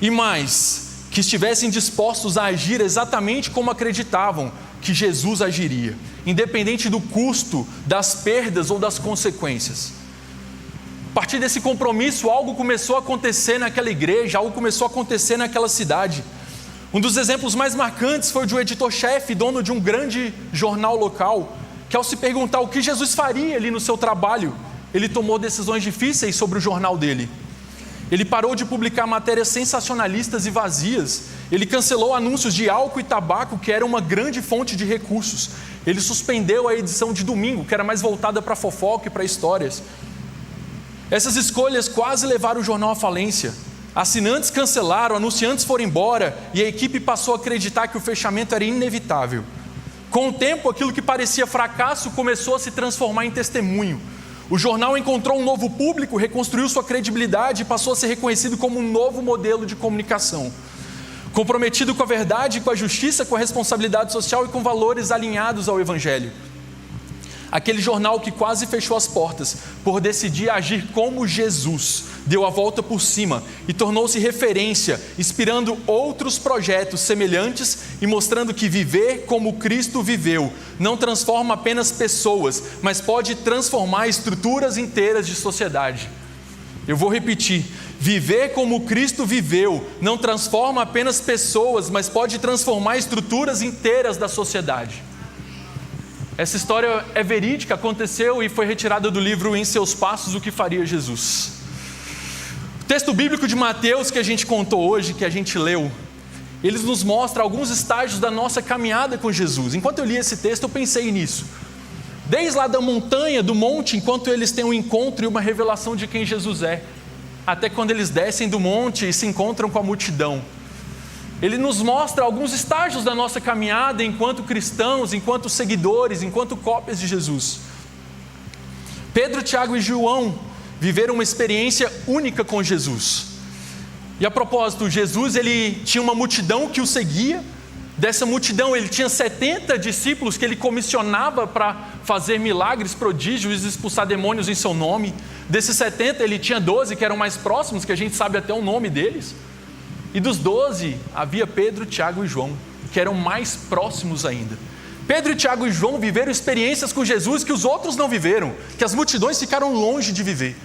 E mais, que estivessem dispostos a agir exatamente como acreditavam que Jesus agiria, independente do custo, das perdas ou das consequências. A partir desse compromisso, algo começou a acontecer naquela igreja, algo começou a acontecer naquela cidade. Um dos exemplos mais marcantes foi o de um editor-chefe, dono de um grande jornal local, que ao se perguntar o que Jesus faria ali no seu trabalho, ele tomou decisões difíceis sobre o jornal dele. Ele parou de publicar matérias sensacionalistas e vazias. Ele cancelou anúncios de álcool e tabaco, que era uma grande fonte de recursos. Ele suspendeu a edição de domingo, que era mais voltada para fofoca e para histórias. Essas escolhas quase levaram o jornal à falência. Assinantes cancelaram, anunciantes foram embora e a equipe passou a acreditar que o fechamento era inevitável. Com o tempo, aquilo que parecia fracasso começou a se transformar em testemunho. O jornal encontrou um novo público, reconstruiu sua credibilidade e passou a ser reconhecido como um novo modelo de comunicação. Comprometido com a verdade, com a justiça, com a responsabilidade social e com valores alinhados ao Evangelho. Aquele jornal que quase fechou as portas por decidir agir como Jesus, deu a volta por cima e tornou-se referência, inspirando outros projetos semelhantes e mostrando que viver como Cristo viveu não transforma apenas pessoas, mas pode transformar estruturas inteiras de sociedade. Eu vou repetir: viver como Cristo viveu não transforma apenas pessoas, mas pode transformar estruturas inteiras da sociedade. Essa história é verídica, aconteceu e foi retirada do livro Em Seus Passos, o que faria Jesus. O texto bíblico de Mateus que a gente contou hoje, que a gente leu, eles nos mostra alguns estágios da nossa caminhada com Jesus. Enquanto eu li esse texto, eu pensei nisso. Desde lá da montanha, do monte, enquanto eles têm um encontro e uma revelação de quem Jesus é, até quando eles descem do monte e se encontram com a multidão. Ele nos mostra alguns estágios da nossa caminhada enquanto cristãos, enquanto seguidores, enquanto cópias de Jesus. Pedro, Tiago e João viveram uma experiência única com Jesus. E a propósito, Jesus ele tinha uma multidão que o seguia. Dessa multidão ele tinha 70 discípulos que ele comissionava para fazer milagres, prodígios e expulsar demônios em seu nome. Desses 70 ele tinha 12 que eram mais próximos, que a gente sabe até o nome deles. E dos 12 havia Pedro, Tiago e João, que eram mais próximos ainda. Pedro, Tiago e João viveram experiências com Jesus que os outros não viveram, que as multidões ficaram longe de viver,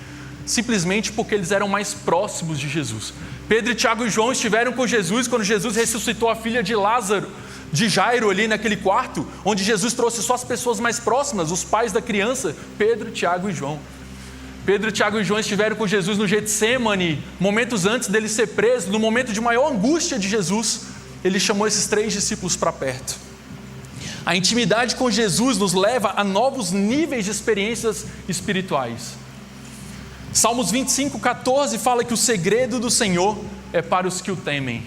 simplesmente porque eles eram mais próximos de Jesus. Pedro, Tiago e João estiveram com Jesus quando Jesus ressuscitou a filha de Lázaro, de Jairo, ali naquele quarto, onde Jesus trouxe só as pessoas mais próximas, os pais da criança, Pedro, Tiago e João. Pedro, Tiago e João estiveram com Jesus no Getsemane, momentos antes dele ser preso, no momento de maior angústia de Jesus, ele chamou esses 3 discípulos para perto. A intimidade com Jesus nos leva a novos níveis de experiências espirituais. Salmos 25:14 fala que o segredo do Senhor é para os que o temem.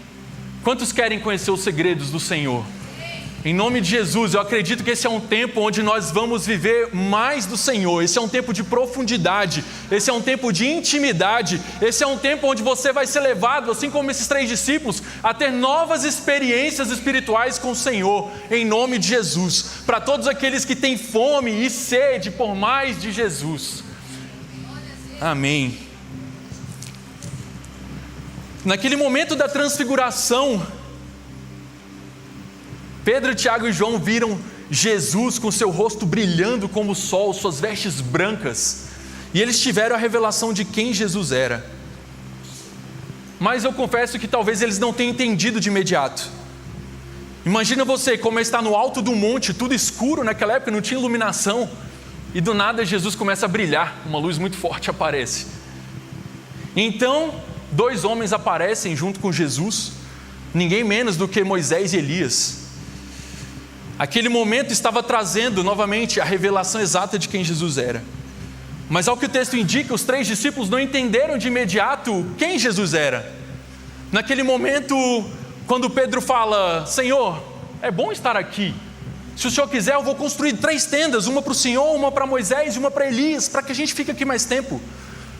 Quantos querem conhecer os segredos do Senhor? Em nome de Jesus, eu acredito que esse é um tempo onde nós vamos viver mais do Senhor. Esse é um tempo de profundidade, esse é um tempo de intimidade, esse é um tempo onde você vai ser levado, assim como esses 3 discípulos, a ter novas experiências espirituais com o Senhor, em nome de Jesus. Para todos aqueles que têm fome e sede por mais de Jesus. Amém. Naquele momento da transfiguração, Pedro, Tiago e João viram Jesus com seu rosto brilhando como o sol, suas vestes brancas, e eles tiveram a revelação de quem Jesus era. Mas eu confesso que talvez eles não tenham entendido de imediato. Imagina você como está no alto do monte, tudo escuro, naquela época não tinha iluminação, e do nada Jesus começa a brilhar, uma luz muito forte aparece. Então 2 homens aparecem junto com Jesus, ninguém menos do que Moisés e Elias. Aquele momento estava trazendo novamente a revelação exata de quem Jesus era. Mas ao que o texto indica, os 3 discípulos não entenderam de imediato quem Jesus era. Naquele momento, quando Pedro fala: Senhor, é bom estar aqui. Se o Senhor quiser, eu vou construir 3 tendas, uma para o Senhor, uma para Moisés e uma para Elias, para que a gente fique aqui mais tempo.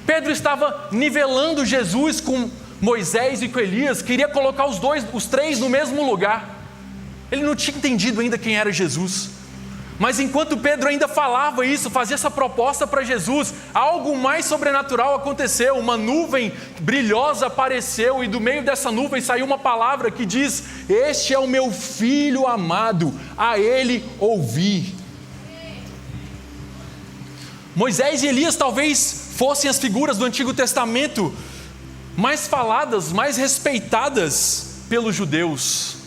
Pedro estava nivelando Jesus com Moisés e com Elias, queria colocar os 3 no mesmo lugar. Ele não tinha entendido ainda quem era Jesus. Mas enquanto Pedro ainda falava isso, fazia essa proposta para Jesus, algo mais sobrenatural aconteceu. Uma nuvem brilhosa apareceu e do meio dessa nuvem saiu uma palavra que diz: este é o meu filho amado, a ele ouvi. Moisés e Elias talvez fossem as figuras do Antigo Testamento mais faladas, mais respeitadas pelos judeus.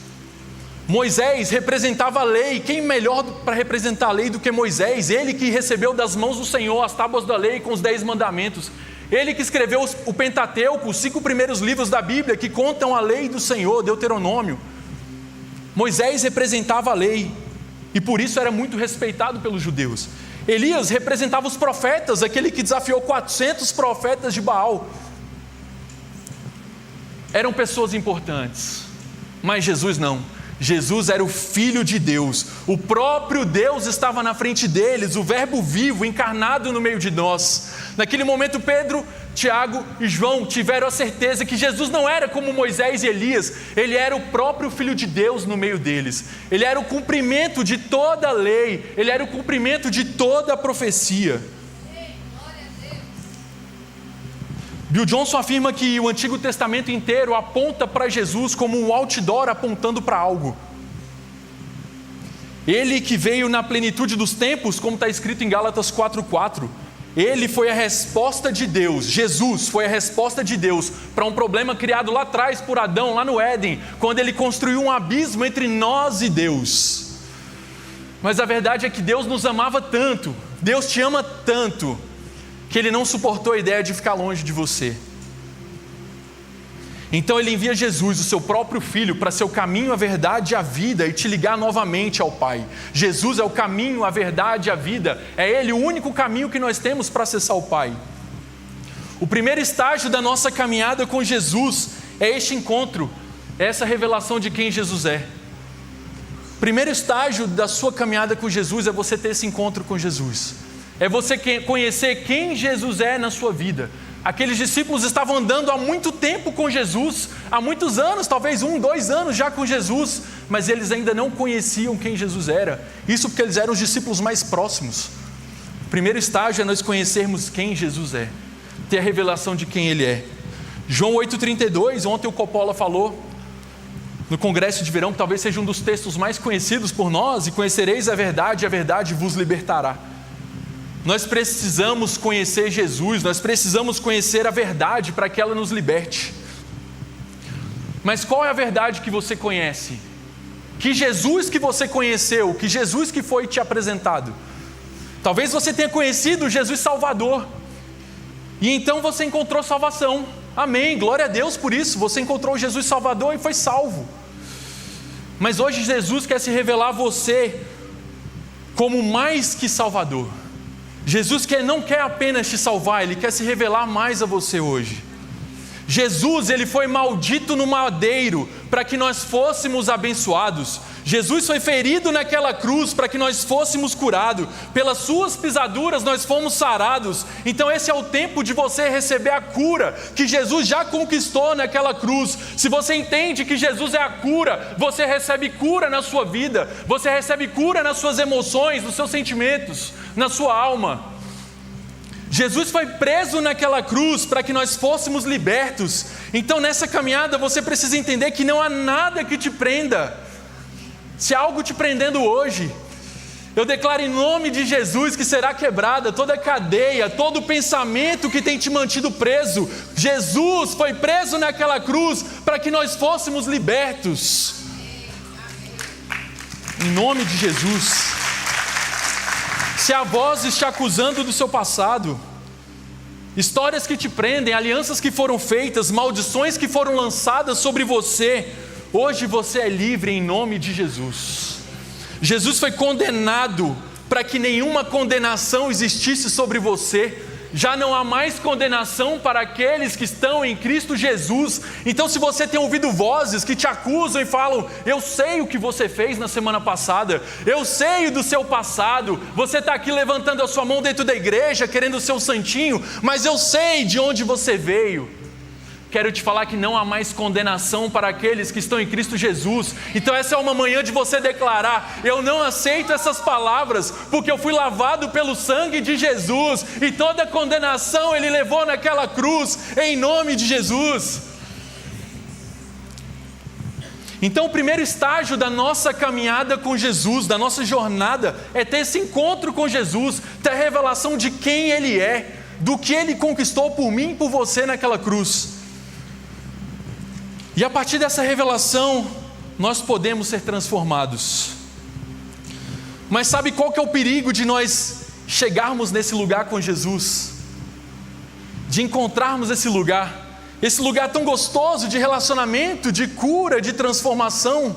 Moisés representava a lei. Quem melhor para representar a lei do que Moisés? Ele que recebeu das mãos do Senhor as tábuas da lei com os 10 mandamentos. Ele que escreveu o Pentateuco, os 5 primeiros livros da Bíblia que contam a lei do Senhor, Deuteronômio. Moisés representava a lei e por isso era muito respeitado pelos judeus. Elias representava os profetas, aquele que desafiou 400 profetas de Baal. Eram pessoas importantes, mas Jesus não. Jesus era o Filho de Deus, o próprio Deus estava na frente deles, o Verbo vivo, encarnado no meio de nós. Naquele momento Pedro, Tiago e João tiveram a certeza que Jesus não era como Moisés e Elias, ele era o próprio Filho de Deus no meio deles. Ele era o cumprimento de toda a lei, ele era o cumprimento de toda a profecia. Bill Johnson afirma que o Antigo Testamento inteiro aponta para Jesus como um outdoor apontando para algo. Ele que veio na plenitude dos tempos, como está escrito em Gálatas 4:4, ele foi a resposta de Deus, Jesus foi a resposta de Deus para um problema criado lá atrás por Adão, lá no Éden, quando ele construiu um abismo entre nós e Deus. Mas a verdade é que Deus nos amava tanto, Deus te ama tanto, que ele não suportou a ideia de ficar longe de você. Então Ele envia Jesus, o seu próprio Filho, para ser o caminho, a verdade e a vida e te ligar novamente ao Pai. Jesus é o caminho, a verdade e a vida. É Ele o único caminho que nós temos para acessar o Pai. O primeiro estágio da nossa caminhada com Jesus é este encontro, é essa revelação de quem Jesus é. O primeiro estágio da sua caminhada com Jesus é você ter esse encontro com Jesus. É você conhecer quem Jesus é na sua vida. Aqueles discípulos estavam andando há muito tempo com Jesus, há muitos anos, talvez 1, 2 anos já com Jesus, mas eles ainda não conheciam quem Jesus era. Isso porque eles eram os discípulos mais próximos. O primeiro estágio é nós conhecermos quem Jesus é, ter a revelação de quem Ele é. João 8,32, ontem o Coppola falou no congresso de verão, que talvez seja um dos textos mais conhecidos por nós, e conhecereis a verdade vos libertará. Nós precisamos conhecer Jesus, nós precisamos conhecer a verdade para que ela nos liberte. Mas qual é a verdade que você conhece? Que Jesus que você conheceu, que Jesus que foi te apresentado? Talvez você tenha conhecido Jesus Salvador, e então você encontrou salvação. Amém, glória a Deus por isso, você encontrou Jesus Salvador e foi salvo. Mas hoje Jesus quer se revelar a você como mais que Salvador. Jesus não quer apenas te salvar, Ele quer se revelar mais a você hoje. Jesus, Ele foi maldito no madeiro para que nós fôssemos abençoados. Jesus foi ferido naquela cruz para que nós fôssemos curados. Pelas suas pisaduras nós fomos sarados. Então esse é o tempo de você receber a cura que Jesus já conquistou naquela cruz. Se você entende que Jesus é a cura, você recebe cura na sua vida. Você recebe cura nas suas emoções, nos seus sentimentos, na sua alma. Jesus foi preso naquela cruz para que nós fôssemos libertos. Então nessa caminhada você precisa entender que não há nada que te prenda. Se há algo te prendendo hoje, eu declaro em nome de Jesus que será quebrada toda cadeia, todo pensamento que tem te mantido preso. Jesus foi preso naquela cruz para que nós fôssemos libertos. Em nome de Jesus. Se há vozes te acusando do seu passado, histórias que te prendem, alianças que foram feitas, maldições que foram lançadas sobre você, hoje você é livre em nome de Jesus. Jesus foi condenado para que nenhuma condenação existisse sobre você. Já não há mais condenação para aqueles que estão em Cristo Jesus. Então se você tem ouvido vozes que te acusam e falam: eu sei o que você fez na semana passada, eu sei do seu passado, você está aqui levantando a sua mão dentro da igreja querendo ser um santinho, mas eu sei de onde você veio. Quero te falar que não há mais condenação para aqueles que estão em Cristo Jesus. Então essa é uma manhã de você declarar: eu não aceito essas palavras, porque eu fui lavado pelo sangue de Jesus, e toda condenação Ele levou naquela cruz, em nome de Jesus. Então o primeiro estágio da nossa caminhada com Jesus, da nossa jornada, é ter esse encontro com Jesus, ter a revelação de quem Ele é, do que Ele conquistou por mim e por você naquela cruz. E a partir dessa revelação, nós podemos ser transformados. Mas sabe qual que é o perigo de nós chegarmos nesse lugar com Jesus? De encontrarmos esse lugar tão gostoso de relacionamento, de cura, de transformação.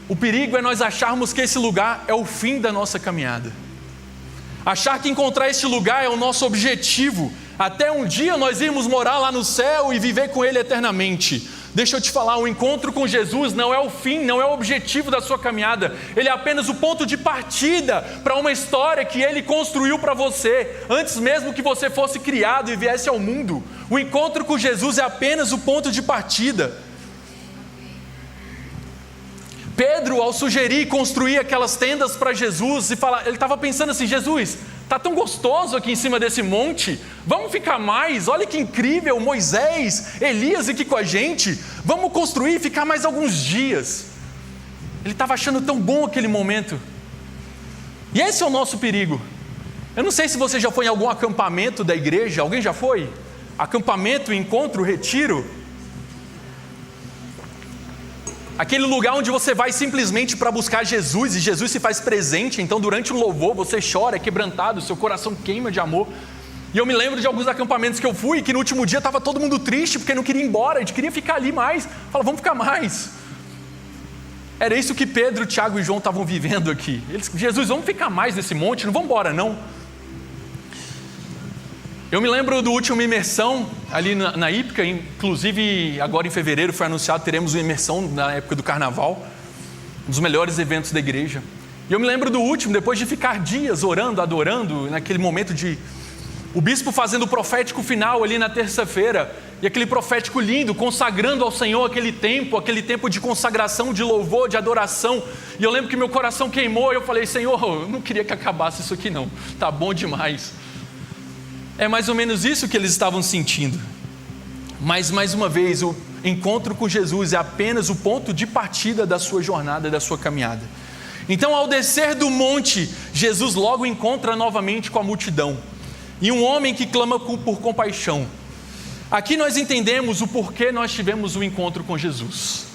O perigo é nós acharmos que esse lugar é o fim da nossa caminhada. Achar que encontrar este lugar é o nosso objetivo, até um dia nós irmos morar lá no céu e viver com Ele eternamente. Deixa eu te falar, o encontro com Jesus não é o fim, não é o objetivo da sua caminhada. Ele é apenas o ponto de partida para uma história que Ele construiu para você, antes mesmo que você fosse criado e viesse ao mundo. O encontro com Jesus é apenas o ponto de partida. Pedro, ao sugerir construir aquelas tendas para Jesus, ele estava pensando assim: Jesus, está tão gostoso aqui em cima desse monte, vamos ficar mais, olha que incrível, Moisés, Elias aqui com a gente, vamos construir e ficar mais alguns dias. Ele estava achando tão bom aquele momento. E esse é o nosso perigo. Eu não sei se você já foi em algum acampamento da igreja, alguém já foi? Acampamento, encontro, retiro? Aquele lugar onde você vai simplesmente para buscar Jesus, e Jesus se faz presente. Então durante o louvor você chora, é quebrantado, seu coração queima de amor. E eu me lembro de alguns acampamentos que eu fui, que no último dia estava todo mundo triste, porque não queria ir embora, a gente queria ficar ali mais. Fala, vamos ficar mais. Era isso que Pedro, Tiago e João estavam vivendo aqui. Jesus, vamos ficar mais nesse monte, não vamos embora não. Eu me lembro do último imersão ali na Ípica, inclusive agora em fevereiro foi anunciado, teremos uma imersão na época do carnaval, um dos melhores eventos da igreja. E eu me lembro do último, depois de ficar dias orando, adorando, naquele momento de o bispo fazendo o profético final ali na terça-feira, e aquele profético lindo, consagrando ao Senhor aquele tempo de consagração, de louvor, de adoração. E eu lembro que meu coração queimou, e eu falei, Senhor, eu não queria que acabasse isso aqui não, tá bom demais. É mais ou menos isso que eles estavam sentindo. Mas, mais uma vez, o encontro com Jesus é apenas o ponto de partida da sua jornada, da sua caminhada. Então, ao descer do monte, Jesus logo encontra novamente com a multidão. E um homem que clama por compaixão. Aqui nós entendemos o porquê nós tivemos um encontro com Jesus.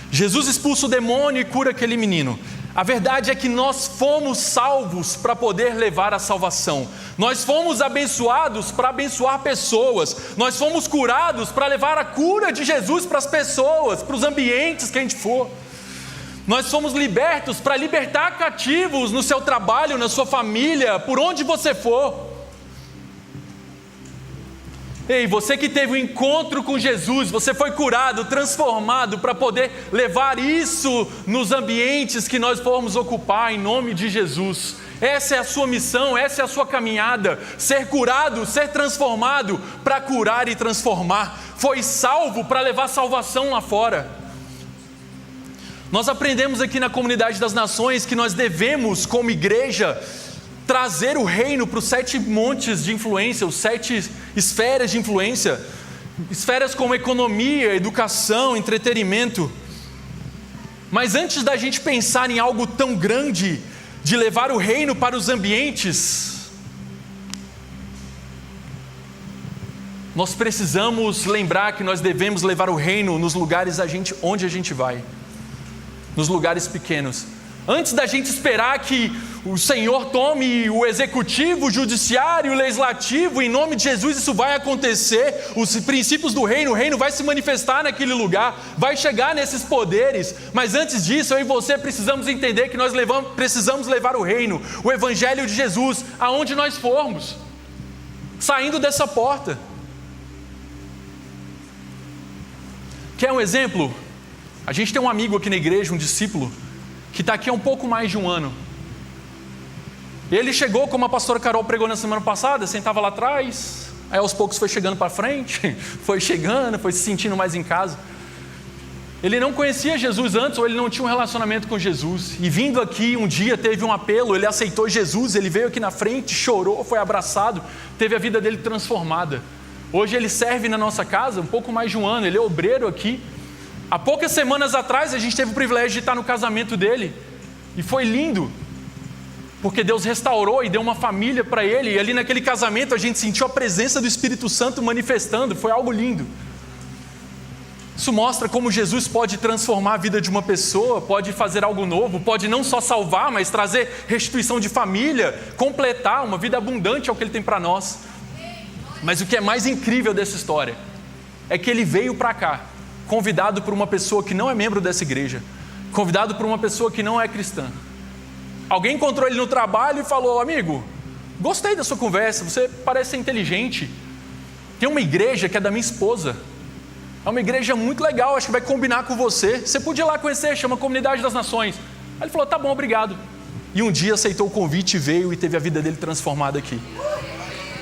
Jesus expulsa o demônio e cura aquele menino. A verdade é que nós fomos salvos para poder levar a salvação. Nós fomos abençoados para abençoar pessoas. Nós fomos curados para levar a cura de Jesus para as pessoas, para os ambientes que a gente for. Nós fomos libertos para libertar cativos no seu trabalho, na sua família, por onde você for. Ei, você que teve um encontro com Jesus, você foi curado, transformado para poder levar isso nos ambientes que nós formos ocupar em nome de Jesus. Essa é a sua missão, essa é a sua caminhada, ser curado, ser transformado para curar e transformar. Foi salvo para levar salvação lá fora. Nós aprendemos aqui na Comunidade das Nações que nós devemos, como igreja, trazer o reino para os 7 montes de influência, os 7 esferas de influência, esferas como economia, educação, entretenimento. Mas antes da gente pensar em algo tão grande, de levar o reino para os ambientes, nós precisamos lembrar que nós devemos levar o reino nos lugares onde a gente vai, nos lugares pequenos. Antes da gente esperar que o Senhor tome o executivo, o judiciário, o legislativo, em nome de Jesus isso vai acontecer, os princípios do reino, o reino vai se manifestar naquele lugar, vai chegar nesses poderes, mas antes disso eu e você precisamos entender que nós precisamos levar o reino, o evangelho de Jesus, aonde nós formos, saindo dessa porta. Quer um exemplo? A gente tem um amigo aqui na igreja, um discípulo, que está aqui há um pouco mais de um ano. Ele chegou, como a pastora Carol pregou na semana passada, sentava lá atrás, aí aos poucos foi chegando para frente, foi chegando, foi se sentindo mais em casa. Ele não conhecia Jesus antes, ou ele não tinha um relacionamento com Jesus, e vindo aqui um dia teve um apelo, ele aceitou Jesus, ele veio aqui na frente, chorou, foi abraçado, teve a vida dele transformada. Hoje ele serve na nossa casa, um pouco mais de um ano, ele é obreiro aqui. Há poucas semanas atrás a gente teve o privilégio de estar no casamento dele, e foi lindo, porque Deus restaurou e deu uma família para ele, e ali naquele casamento a gente sentiu a presença do Espírito Santo manifestando, foi algo lindo. Isso mostra como Jesus pode transformar a vida de uma pessoa, pode fazer algo novo, pode não só salvar, mas trazer restituição de família, completar uma vida abundante é o que Ele tem para nós. Mas o que é mais incrível dessa história é que ele veio para cá, convidado por uma pessoa que não é membro dessa igreja, convidado por uma pessoa que não é cristã. Alguém encontrou ele no trabalho e falou: amigo, gostei da sua conversa, você parece ser inteligente. Tem uma igreja que é da minha esposa, é uma igreja muito legal, acho que vai combinar com você. Você podia ir lá conhecer, chama Comunidade das Nações. Aí ele falou: tá bom, obrigado. E um dia aceitou o convite, veio e teve a vida dele transformada aqui.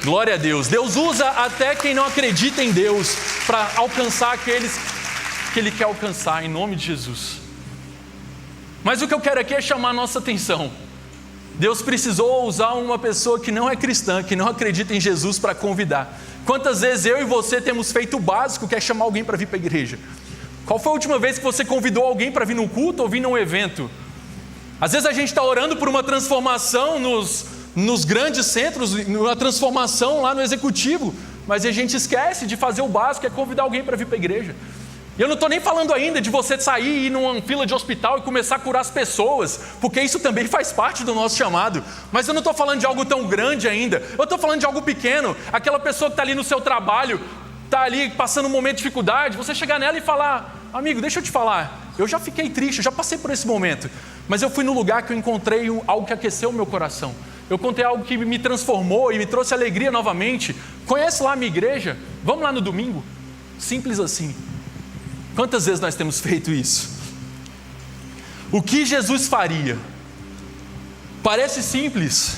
Glória a Deus. Deus usa até quem não acredita em Deus para alcançar aqueles que Ele quer alcançar, em nome de Jesus. Mas o que eu quero aqui é chamar a nossa atenção. Deus precisou usar uma pessoa que não é cristã, que não acredita em Jesus para convidar. Quantas vezes eu e você temos feito o básico, que é chamar alguém para vir para a igreja? Qual foi a última vez que você convidou alguém para vir num culto ou vir num evento? Às vezes a gente está orando por uma transformação nos grandes centros, uma transformação lá no executivo, mas a gente esquece de fazer o básico, que é convidar alguém para vir para a igreja. E eu não estou nem falando ainda de você sair e ir numa fila de hospital e começar a curar as pessoas, porque isso também faz parte do nosso chamado. Mas eu não estou falando de algo tão grande ainda. Eu estou falando de algo pequeno. Aquela pessoa que está ali no seu trabalho, está ali passando um momento de dificuldade, você chegar nela e falar: amigo, deixa eu te falar, eu já fiquei triste, eu já passei por esse momento, mas eu fui no lugar que eu encontrei algo que aqueceu o meu coração. Eu contei algo que me transformou e me trouxe alegria novamente. Conhece lá a minha igreja? Vamos lá no domingo? Simples assim. Quantas vezes nós temos feito isso? O que Jesus faria? Parece simples,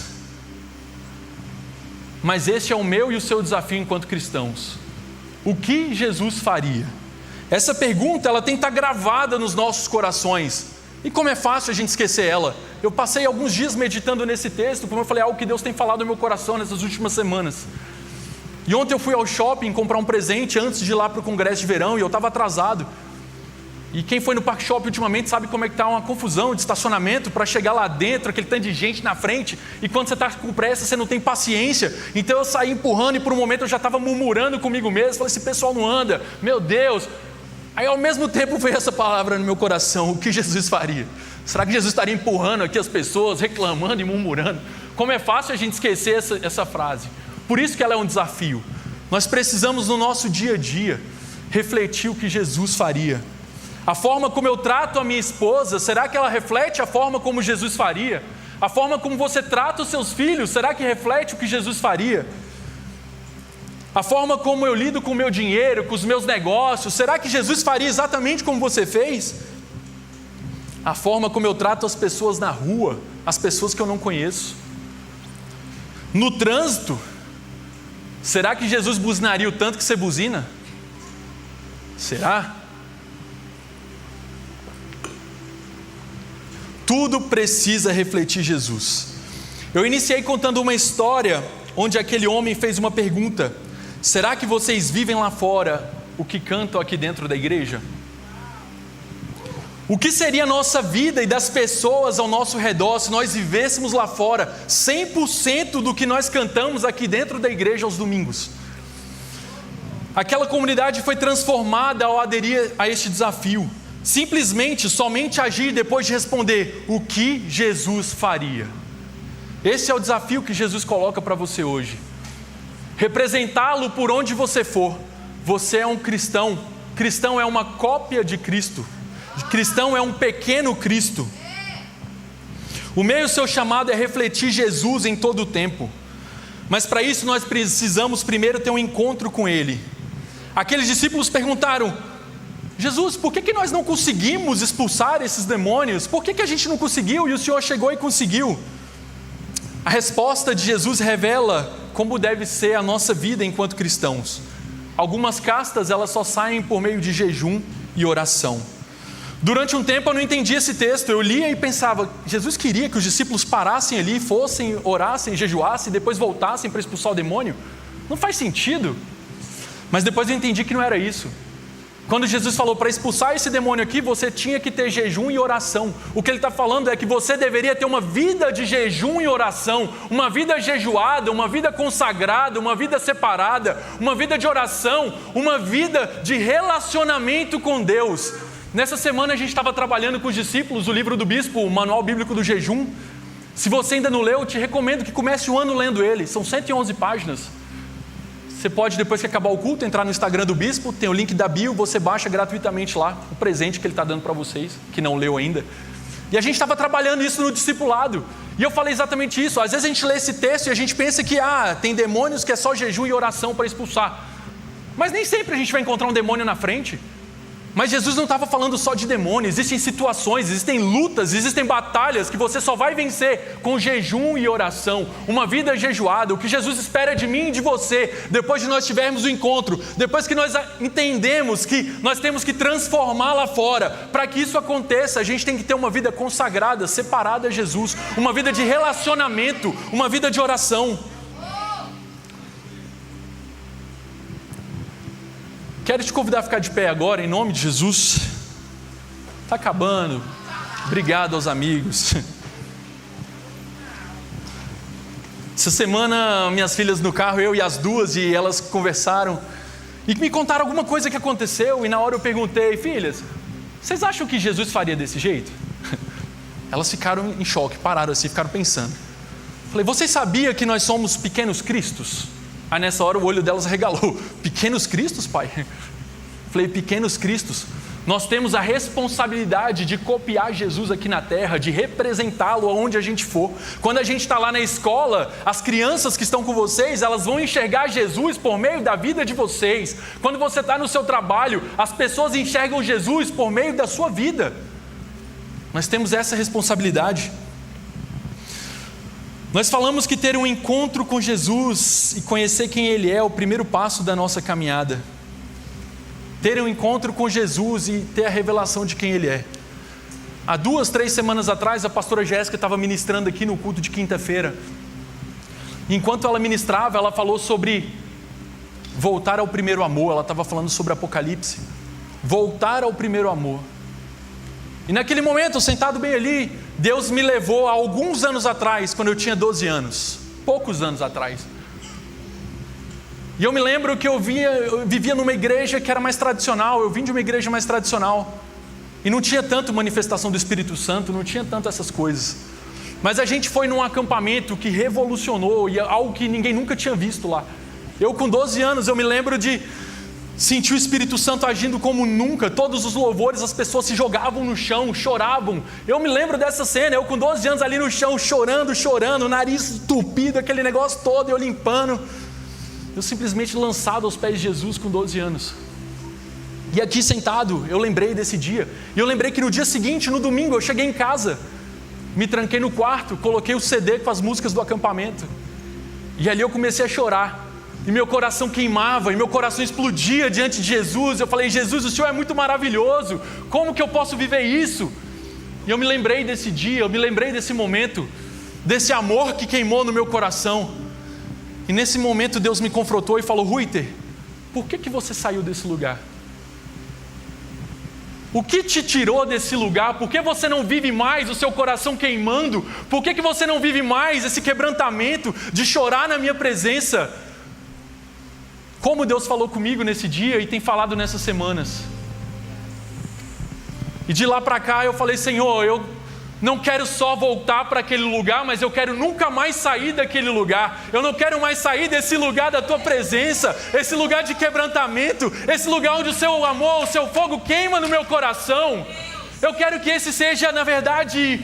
mas este é o meu e o seu desafio enquanto cristãos. O que Jesus faria? Essa pergunta, ela tem que estar gravada nos nossos corações. E como é fácil a gente esquecer ela. Eu passei alguns dias meditando nesse texto, como eu falei, algo que Deus tem falado no meu coração nessas últimas semanas. E ontem eu fui ao shopping comprar um presente antes de ir lá para o congresso de verão, e eu estava atrasado. E quem foi no Parque Shopping ultimamente sabe como é que está uma confusão de estacionamento para chegar lá dentro, aquele tanto de gente na frente, e quando você está com pressa, você não tem paciência. Então eu saí empurrando e por um momento eu já estava murmurando comigo mesmo, falei, esse pessoal não anda, meu Deus. Aí ao mesmo tempo veio essa palavra no meu coração: o que Jesus faria? Será que Jesus estaria empurrando aqui as pessoas, reclamando e murmurando? Como é fácil a gente esquecer essa frase. Por isso que ela é um desafio. Nós precisamos no nosso dia a dia refletir o que Jesus faria. A forma como eu trato a minha esposa, será que ela reflete a forma como Jesus faria? A forma como você trata os seus filhos, será que reflete o que Jesus faria? A forma como eu lido com o meu dinheiro, com os meus negócios, será que Jesus faria exatamente como você fez? A forma como eu trato as pessoas na rua, as pessoas que eu não conheço. No trânsito, será que Jesus buzinaria o tanto que você buzina? Será? Tudo precisa refletir Jesus. Eu iniciei contando uma história onde aquele homem fez uma pergunta: será que vocês vivem lá fora o que cantam aqui dentro da igreja? O que seria a nossa vida e das pessoas ao nosso redor se nós vivêssemos lá fora 100% do que nós cantamos aqui dentro da igreja aos domingos? Aquela comunidade foi transformada ao aderir a este desafio. Simplesmente, somente agir depois de responder: o que Jesus faria? Esse é o desafio que Jesus coloca para você hoje. Representá-lo por onde você for. Você é um cristão. Cristão é uma cópia de Cristo. Cristão é um pequeno Cristo. O meu e o seu chamado é refletir Jesus em todo o tempo. Mas para isso nós precisamos primeiro ter um encontro com Ele. Aqueles discípulos perguntaram: Jesus, por que nós não conseguimos expulsar esses demônios? Por que a gente não conseguiu e o Senhor chegou e conseguiu? A resposta de Jesus revela como deve ser a nossa vida enquanto cristãos. Algumas castas, elas só saem por meio de jejum e oração. Durante um tempo eu não entendi esse texto, eu lia e pensava: Jesus queria que os discípulos parassem ali, fossem, orassem, jejuassem e depois voltassem para expulsar o demônio? Não faz sentido. Mas depois eu entendi que não era isso. Quando Jesus falou para expulsar esse demônio aqui, você tinha que ter jejum e oração. O que ele está falando é que você deveria ter uma vida de jejum e oração, uma vida jejuada, uma vida consagrada, uma vida separada, uma vida de oração, uma vida de relacionamento com Deus. Nessa semana a gente estava trabalhando com os discípulos o livro do bispo, o Manual Bíblico do Jejum. Se você ainda não leu, eu te recomendo que comece o ano lendo ele. São 111 páginas. Você pode, depois que acabar o culto, entrar no Instagram do bispo, tem o link da bio, você baixa gratuitamente lá o presente que ele está dando para vocês, que não leu ainda. E a gente estava trabalhando isso no discipulado. E eu falei exatamente isso. Às vezes a gente lê esse texto e a gente pensa que tem demônios que é só jejum e oração para expulsar. Mas nem sempre a gente vai encontrar um demônio na frente. Mas Jesus não estava falando só de demônio. Existem situações, existem lutas, existem batalhas que você só vai vencer com jejum e oração. Uma vida jejuada. O que Jesus espera de mim e de você, depois de nós tivermos o encontro, depois que nós entendemos que nós temos que transformar lá fora. Para que isso aconteça, a gente tem que ter uma vida consagrada, separada a Jesus, uma vida de relacionamento, uma vida de oração. Quero te convidar a ficar de pé agora, em nome de Jesus. Está acabando. Obrigado aos amigos. Essa semana, minhas filhas no carro, eu e as duas, e elas conversaram. E me contaram alguma coisa que aconteceu, e na hora eu perguntei: filhas, vocês acham que Jesus faria desse jeito? Elas ficaram em choque, pararam assim, ficaram pensando. Falei: vocês sabiam que nós somos pequenos cristos? Aí nessa hora o olho delas regalou. Pequenos cristos, pai? Falei: pequenos cristos. Nós temos a responsabilidade de copiar Jesus aqui na terra, de representá-lo aonde a gente for. Quando a gente está lá na escola, as crianças que estão com vocês, elas vão enxergar Jesus por meio da vida de vocês. Quando você está no seu trabalho, as pessoas enxergam Jesus por meio da sua vida. Nós temos essa responsabilidade. Nós falamos que ter um encontro com Jesus e conhecer quem Ele é o primeiro passo da nossa caminhada. Ter um encontro com Jesus e ter a revelação de quem Ele é. Há 2, 3 semanas atrás, a pastora Jéssica estava ministrando aqui no culto de quinta-feira. Enquanto ela ministrava, ela falou sobre voltar ao primeiro amor. Ela estava falando sobre Apocalipse. Voltar ao primeiro amor. E naquele momento, sentado bem ali, Deus me levou a alguns anos atrás, quando eu tinha 12 anos. Poucos anos atrás. E eu me lembro que eu vivia numa igreja que era mais tradicional. Eu vim de uma igreja mais tradicional. E não tinha tanto manifestação do Espírito Santo, não tinha tanto essas coisas. Mas a gente foi num acampamento que revolucionou, e algo que ninguém nunca tinha visto lá. Eu com 12 anos, eu me lembro de sentir o Espírito Santo agindo como nunca. Todos os louvores, as pessoas se jogavam no chão, choravam. Eu me lembro dessa cena, eu com 12 anos ali no chão, chorando, nariz entupido, aquele negócio todo, eu limpando. Eu simplesmente lançado aos pés de Jesus com 12 anos. E aqui sentado, eu lembrei desse dia. E eu lembrei que no dia seguinte, no domingo, eu cheguei em casa. Me tranquei no quarto, coloquei o CD com as músicas do acampamento. E ali eu comecei a chorar. E meu coração queimava, e meu coração explodia diante de Jesus. Eu falei: Jesus, o Senhor é muito maravilhoso. Como que eu posso viver isso? E eu me lembrei desse dia, eu me lembrei desse momento, desse amor que queimou no meu coração. E nesse momento Deus me confrontou e falou: Ruiter, por que você saiu desse lugar? O que te tirou desse lugar? Por que você não vive mais o seu coração queimando? Por que você não vive mais esse quebrantamento de chorar na minha presença? Como Deus falou comigo nesse dia e tem falado nessas semanas. E de lá para cá eu falei: Senhor, eu não quero só voltar para aquele lugar, mas eu quero nunca mais sair daquele lugar. Eu não quero mais sair desse lugar da Tua presença, esse lugar de quebrantamento, esse lugar onde o Seu amor, o Seu fogo queima no meu coração. Eu quero que esse seja, na verdade,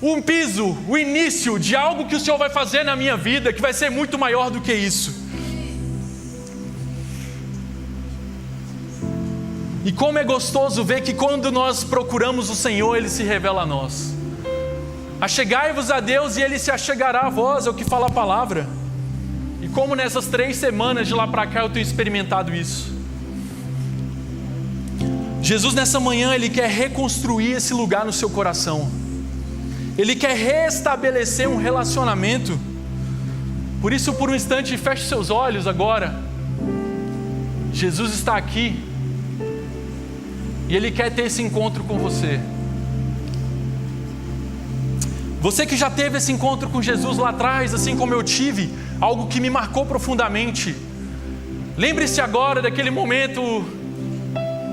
um piso, o início de algo que o Senhor vai fazer na minha vida, que vai ser muito maior do que isso. E como é gostoso ver que quando nós procuramos o Senhor, Ele se revela a nós. Achegai-vos a Deus e Ele se achegará a vós, é o que fala a palavra. E como nessas 3 semanas de lá para cá eu tenho experimentado isso. Jesus nessa manhã, Ele quer reconstruir esse lugar no seu coração. Ele quer restabelecer um relacionamento. Por isso, por um instante, feche seus olhos agora. Jesus está aqui. E Ele quer ter esse encontro com você. Você que já teve esse encontro com Jesus lá atrás, assim como eu tive, algo que me marcou profundamente. Lembre-se agora daquele momento,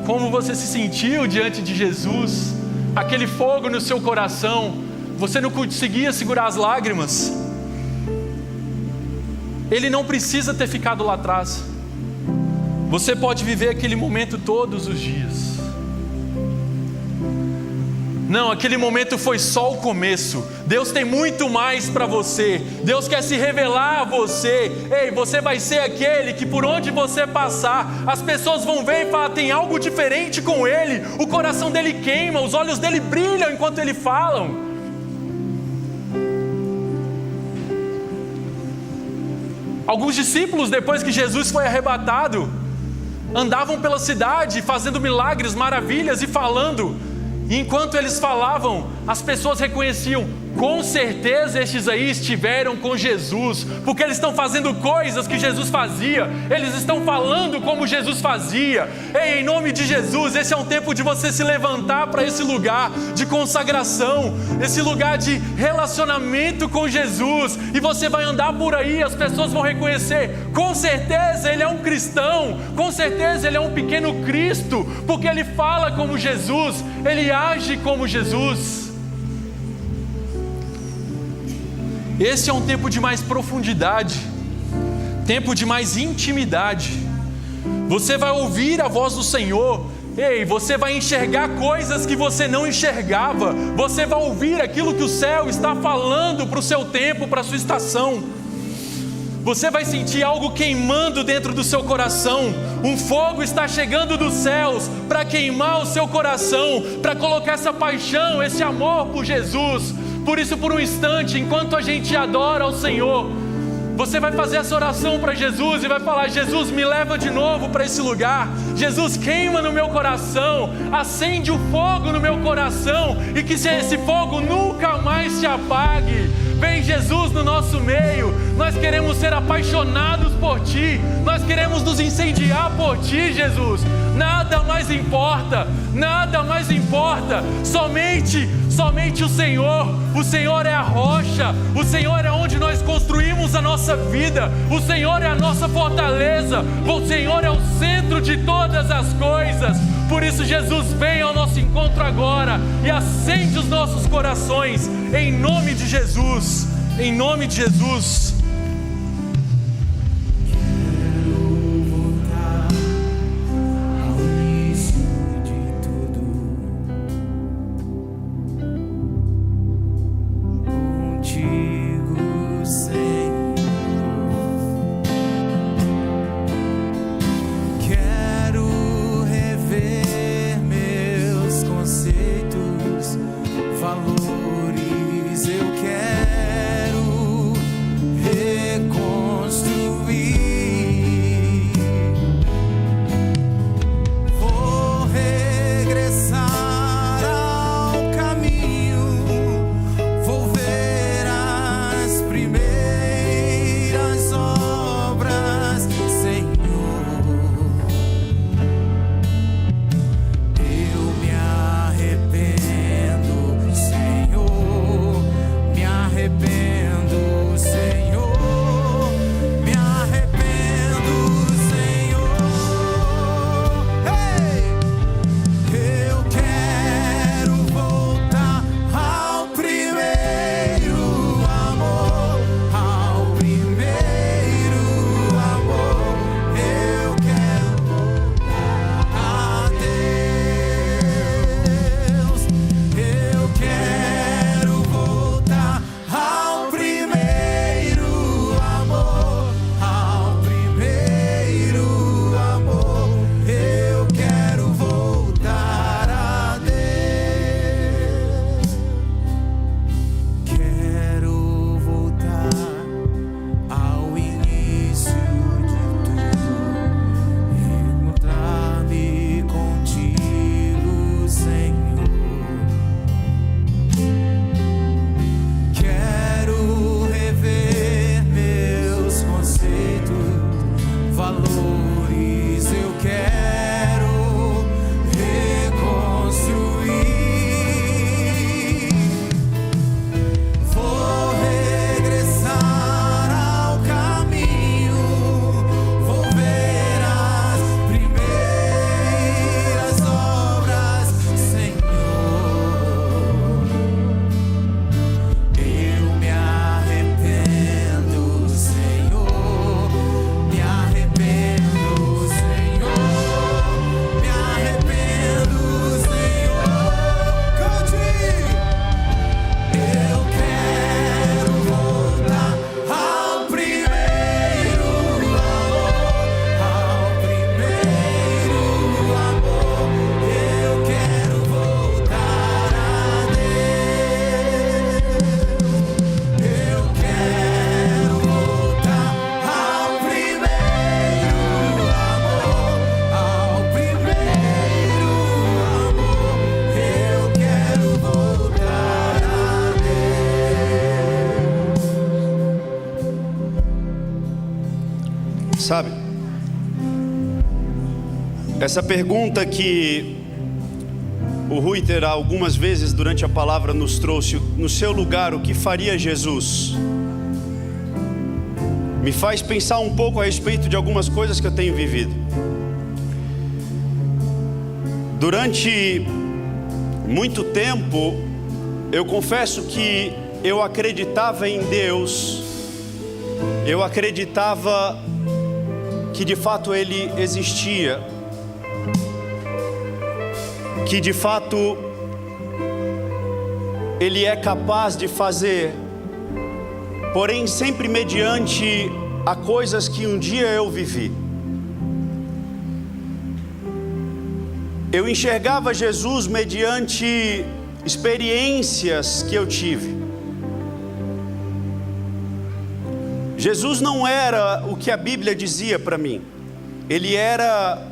como você se sentiu diante de Jesus, aquele fogo no seu coração, você não conseguia segurar as lágrimas. Ele não precisa ter ficado lá atrás. Você pode viver aquele momento todos os dias. Não, aquele momento foi só o começo. Deus tem muito mais para você. Deus quer se revelar a você. Ei, você vai ser aquele que por onde você passar, as pessoas vão ver e falar: tem algo diferente com ele. O coração dele queima, os olhos dele brilham enquanto ele fala. Alguns discípulos, depois que Jesus foi arrebatado, andavam pela cidade fazendo milagres, maravilhas e falando. E enquanto eles falavam, as pessoas reconheciam: Com certeza estes aí estiveram com Jesus, porque eles estão fazendo coisas que Jesus fazia, eles estão falando como Jesus fazia. Ei, em nome de Jesus, esse é um tempo de você se levantar para esse lugar de consagração, esse lugar de relacionamento com Jesus, e você vai andar por aí, as pessoas vão reconhecer, com certeza ele é um cristão, com certeza ele é um pequeno Cristo, porque ele fala como Jesus, ele age como Jesus. Esse é um tempo de mais profundidade, tempo de mais intimidade. Você vai ouvir a voz do Senhor. Ei, você vai enxergar coisas que você não enxergava. Você vai ouvir aquilo que o céu está falando para o seu tempo, para a sua estação. Você vai sentir algo queimando dentro do seu coração. Um fogo está chegando dos céus para queimar o seu coração, para colocar essa paixão, esse amor por Jesus. Por isso, por um instante, enquanto a gente adora ao Senhor, você vai fazer essa oração para Jesus e vai falar: Jesus, me leva de novo para esse lugar. Jesus, queima no meu coração, acende o fogo no meu coração, e que esse fogo nunca mais se apague. Vem, Jesus, no nosso meio. Nós queremos ser apaixonados por Ti, nós queremos nos incendiar por Ti, Jesus. Nada mais importa, nada mais importa, somente o Senhor. O Senhor é a rocha, o Senhor é onde nós construímos a nossa vida, o Senhor é a nossa fortaleza, o Senhor é o centro de todas as coisas. Por isso, Jesus, vem ao nosso encontro agora e acende os nossos corações, em nome de Jesus, em nome de Jesus. Valores eu quero Essa pergunta que o Ruiter algumas vezes durante a palavra nos trouxe, no seu lugar, o que faria Jesus? Me faz pensar um pouco a respeito de algumas coisas que eu tenho vivido. Durante muito tempo, eu confesso que eu acreditava em Deus, eu acreditava que de fato Ele existia, que de fato Ele é capaz de fazer, porém sempre mediante a coisas que um dia eu vivi. Eu enxergava Jesus mediante experiências que eu tive. Jesus não era o que a Bíblia dizia para mim. Ele era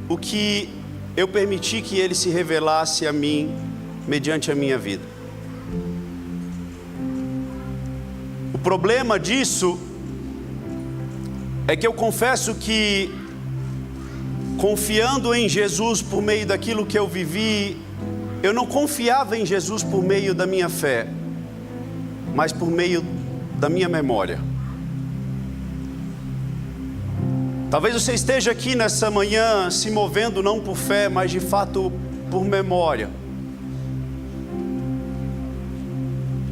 o que eu permiti que Ele se revelasse a mim mediante a minha vida. O problema disso é que eu confesso que, confiando em Jesus por meio daquilo que eu vivi, eu não confiava em Jesus por meio da minha fé, mas por meio da minha memória. Talvez você esteja aqui nessa manhã se movendo não por fé, mas de fato por memória.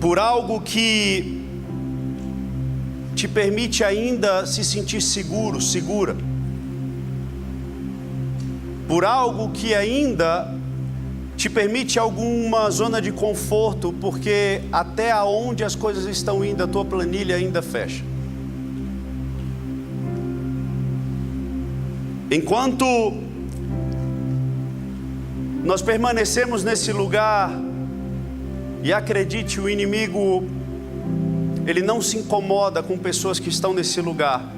Por algo que te permite ainda se sentir seguro, segura. Por algo que ainda te permite alguma zona de conforto, porque até aonde as coisas estão indo, a tua planilha ainda fecha. Enquanto nós permanecemos nesse lugar, e acredite, o inimigo, ele não se incomoda com pessoas que estão nesse lugar,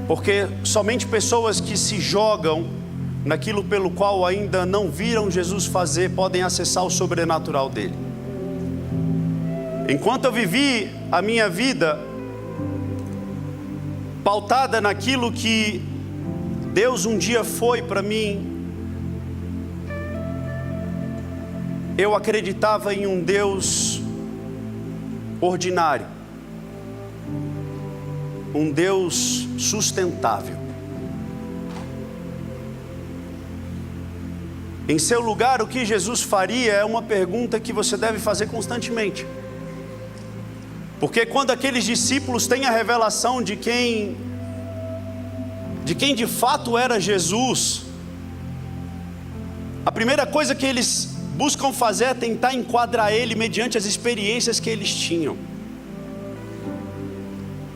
porque somente pessoas que se jogam naquilo pelo qual ainda não viram Jesus fazer podem acessar o sobrenatural dele. Enquanto eu vivi a minha vida pautada naquilo que Deus um dia foi para mim, eu acreditava em um Deus ordinário, um Deus sustentável. Em seu lugar, o que Jesus faria é uma pergunta que você deve fazer constantemente. Porque quando aqueles discípulos têm a revelação de quem de fato era Jesus, a primeira coisa que eles buscam fazer é tentar enquadrar Ele mediante as experiências que eles tinham.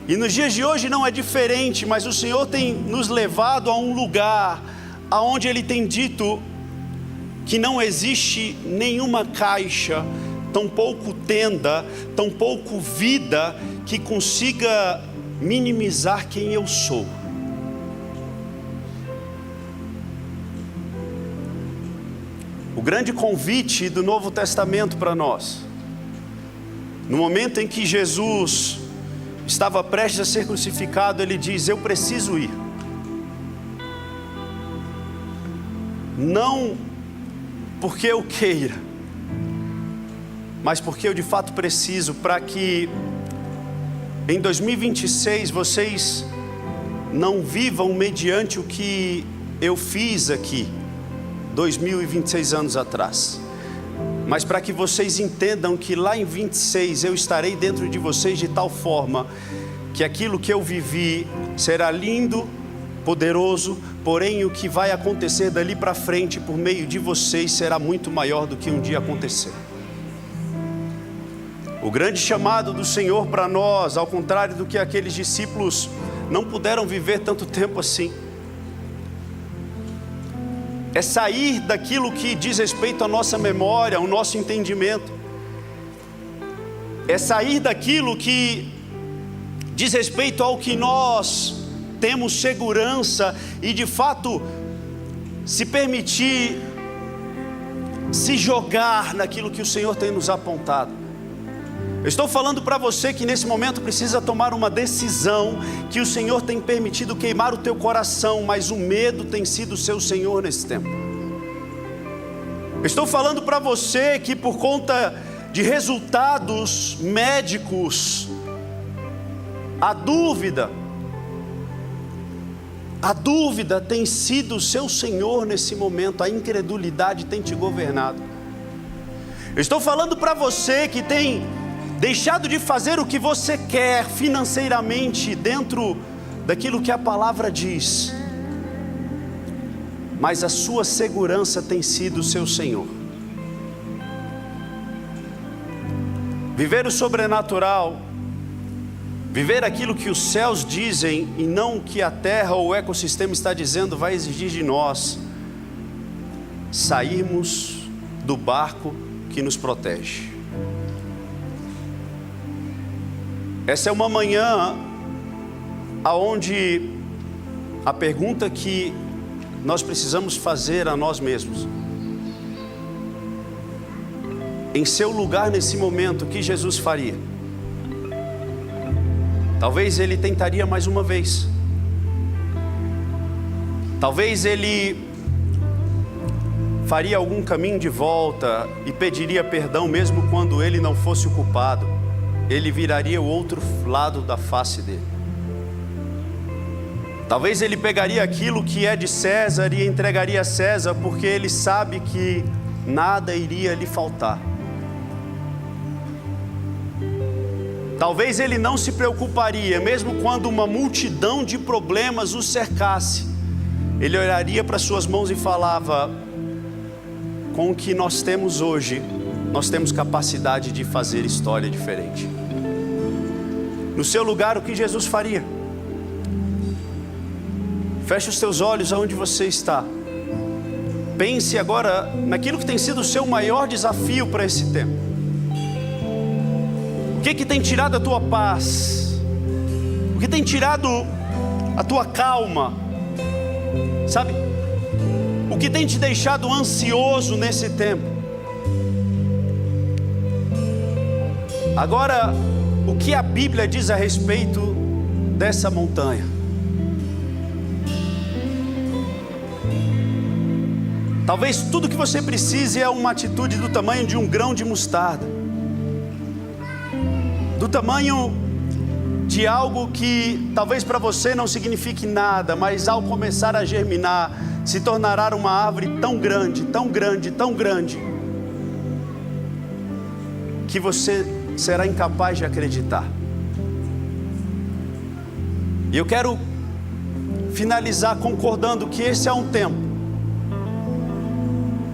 E nos dias de hoje não é diferente, mas o Senhor tem nos levado a um lugar aonde Ele tem dito que não existe nenhuma caixa, tampouco tenda, tampouco vida que consiga minimizar quem eu sou. O grande convite do Novo Testamento para nós, no momento em que Jesus estava prestes a ser crucificado, Ele diz: eu preciso ir. Não porque eu queira, mas porque eu de fato preciso, para que em 2026 vocês não vivam mediante o que eu fiz aqui 2026 anos atrás, mas para que vocês entendam que lá em 26 eu estarei dentro de vocês de tal forma que aquilo que eu vivi será lindo, poderoso, porém o que vai acontecer dali para frente por meio de vocês será muito maior do que um dia aconteceu. O grande chamado do Senhor para nós, ao contrário do que aqueles discípulos não puderam viver tanto tempo assim, é sair daquilo que diz respeito à nossa memória, ao nosso entendimento, é sair daquilo que diz respeito ao que nós temos segurança e de fato se permitir se jogar naquilo que o Senhor tem nos apontado. Eu estou falando para você que nesse momento precisa tomar uma decisão, que o Senhor tem permitido queimar o teu coração, mas o medo tem sido o seu Senhor nesse tempo. Eu estou falando para você que por conta de resultados médicos, a dúvida tem sido o seu Senhor nesse momento, a incredulidade tem te governado. Eu estou falando para você que tem deixado de fazer o que você quer financeiramente dentro daquilo que a palavra diz, mas a sua segurança tem sido o seu Senhor. Viver o sobrenatural, viver aquilo que os céus dizem e não o que a terra ou o ecossistema está dizendo, vai exigir de nós sairmos do barco que nos protege. Essa é uma manhã aonde a pergunta que nós precisamos fazer a nós mesmos: em seu lugar nesse momento, o que Jesus faria? Talvez ele tentaria mais uma vez. Talvez ele faria algum caminho de volta e pediria perdão mesmo quando ele não fosse o culpado. Ele viraria o outro lado da face dele. Talvez ele pegaria aquilo que é de César e entregaria a César, porque ele sabe que nada iria lhe faltar. Talvez ele não se preocuparia, mesmo quando uma multidão de problemas o cercasse. Ele olharia para suas mãos e falava: com o que nós temos hoje, nós temos capacidade de fazer história diferente. No seu lugar, o que Jesus faria? Feche os teus olhos aonde você está. Pense agora naquilo que tem sido o seu maior desafio para esse tempo. O que tem tirado a tua paz? O que tem tirado a tua calma? Sabe? O que tem te deixado ansioso nesse tempo? Agora, o que a Bíblia diz a respeito dessa montanha? Talvez tudo que você precise é uma atitude do tamanho de um grão de mostarda, do tamanho de algo que talvez para você não signifique nada, mas ao começar a germinar, se tornará uma árvore tão grande, tão grande, tão grande, que você será incapaz de acreditar. E eu quero finalizar concordando que esse é um tempo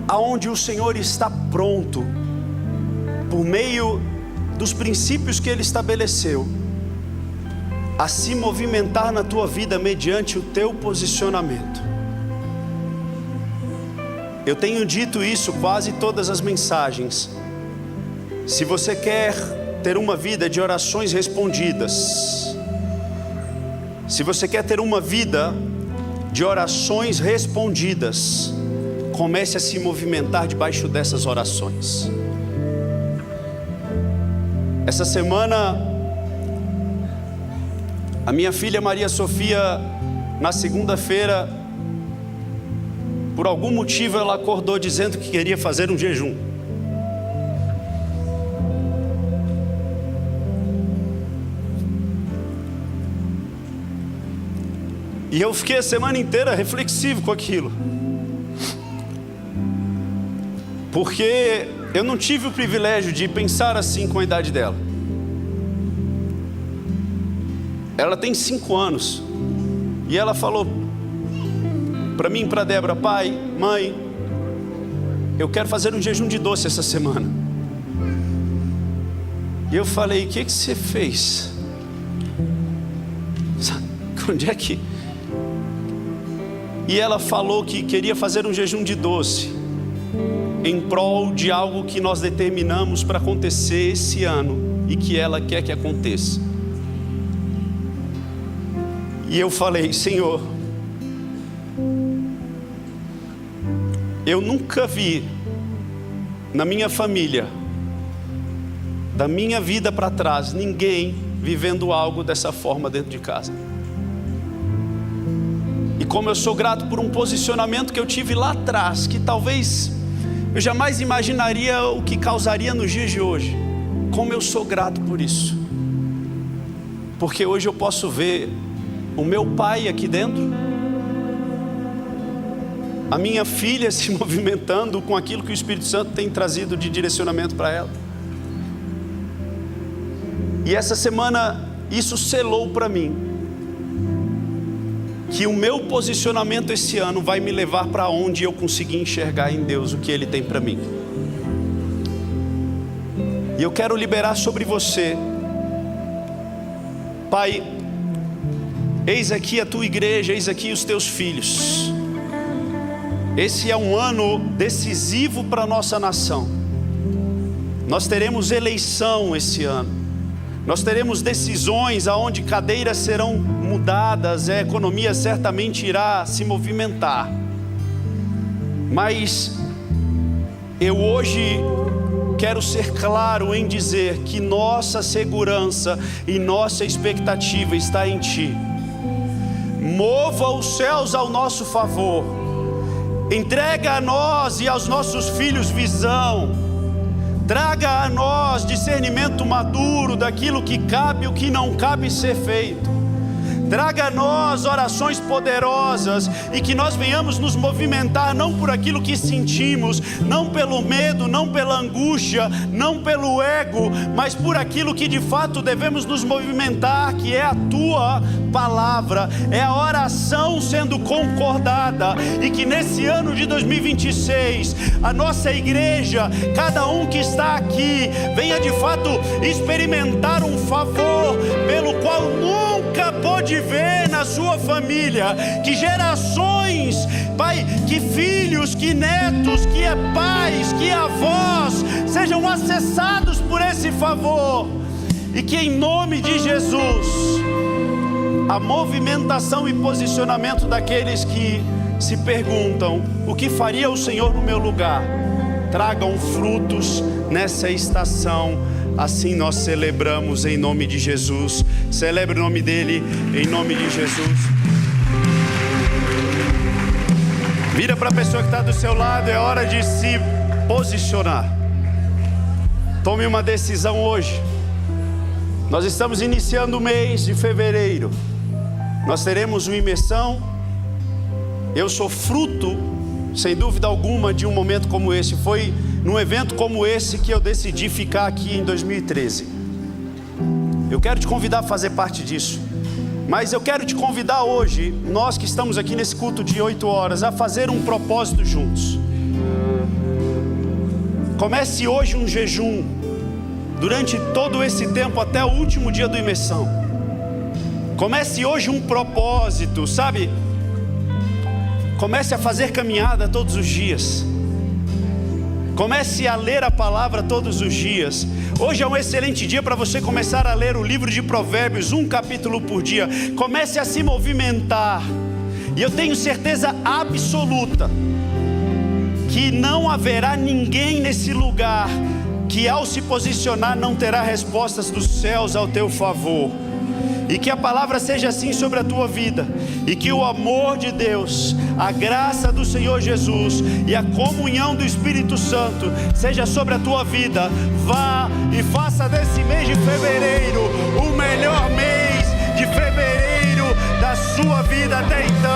aonde o Senhor está pronto, por meio dos princípios que Ele estabeleceu, a se movimentar na tua vida mediante o teu posicionamento. Eu tenho dito isso quase todas as mensagens. Se você quer ter uma vida de orações respondidas, se você quer ter uma vida de orações respondidas, comece a se movimentar debaixo dessas orações. Essa semana, a minha filha Maria Sofia, na segunda-feira, por algum motivo ela acordou dizendo que queria fazer um jejum. E eu fiquei a semana inteira reflexivo com aquilo, porque eu não tive o privilégio de pensar assim com a idade dela. Ela tem 5 anos e ela falou para mim e para Débora: pai, mãe, eu quero fazer um jejum de doce essa semana. E eu falei: o que você fez? Onde é que... E ela falou que queria fazer um jejum de doce em prol de algo que nós determinamos para acontecer esse ano e que ela quer que aconteça. E eu falei: Senhor, eu nunca vi na minha família da minha vida para trás, ninguém vivendo algo dessa forma dentro de casa. E como eu sou grato por um posicionamento que eu tive lá atrás, que talvez eu jamais imaginaria o que causaria nos dias de hoje. Como eu sou grato por isso. Porque hoje eu posso ver o meu pai aqui dentro, a minha filha se movimentando com aquilo que o Espírito Santo tem trazido de direcionamento para ela. E essa semana isso selou para mim que o meu posicionamento esse ano vai me levar para onde eu conseguir enxergar em Deus o que Ele tem para mim. E eu quero liberar sobre você, Pai, eis aqui a tua igreja, eis aqui os teus filhos. Esse é um ano decisivo para a nossa nação. Nós teremos eleição esse ano. Nós teremos decisões aonde cadeiras serão mudadas, a economia certamente irá se movimentar. Mas eu hoje quero ser claro em dizer que nossa segurança e nossa expectativa está em Ti. Mova os céus ao nosso favor. Entrega a nós e aos nossos filhos visão. Traga a nós discernimento maduro daquilo que cabe e o que não cabe ser feito. Traga a nós orações poderosas e que nós venhamos nos movimentar não por aquilo que sentimos, não pelo medo, não pela angústia, não pelo ego, mas por aquilo que de fato devemos nos movimentar, que é a Tua palavra, é a oração sendo concordada, e que nesse ano de 2026, a nossa igreja, cada um que está aqui, venha de fato experimentar um favor pelo qual nunca pôde ver na sua família, que gerações, Pai, que filhos, que netos, que pais, que avós sejam acessados por esse favor, e que em nome de Jesus a movimentação e posicionamento daqueles que se perguntam o que faria o Senhor no meu lugar, tragam frutos nessa estação. Assim nós celebramos em nome de Jesus. Celebre o nome dele em nome de Jesus. Vira para a pessoa que está do seu lado, é hora de se posicionar. Tome uma decisão hoje. Nós estamos iniciando o mês de fevereiro. Nós teremos uma imersão. Eu sou fruto, sem dúvida alguma, de um momento como esse. Foi num evento como esse que eu decidi ficar aqui em 2013. Eu quero te convidar a fazer parte disso. Mas eu quero te convidar hoje, nós que estamos aqui nesse culto de 8 horas, a fazer um propósito juntos. Comece hoje um jejum, durante todo esse tempo, até o último dia do imersão. Comece hoje um propósito, sabe? Comece a fazer caminhada todos os dias. Comece a ler a palavra todos os dias. Hoje é um excelente dia para você começar a ler o livro de Provérbios, um capítulo por dia. Comece a se movimentar. E eu tenho certeza absoluta que não haverá ninguém nesse lugar que ao se posicionar não terá respostas dos céus ao teu favor. E que a palavra seja assim sobre a tua vida. E que o amor de Deus, a graça do Senhor Jesus e a comunhão do Espírito Santo seja sobre a tua vida. Vá e faça desse mês de fevereiro o melhor mês de fevereiro da sua vida até então.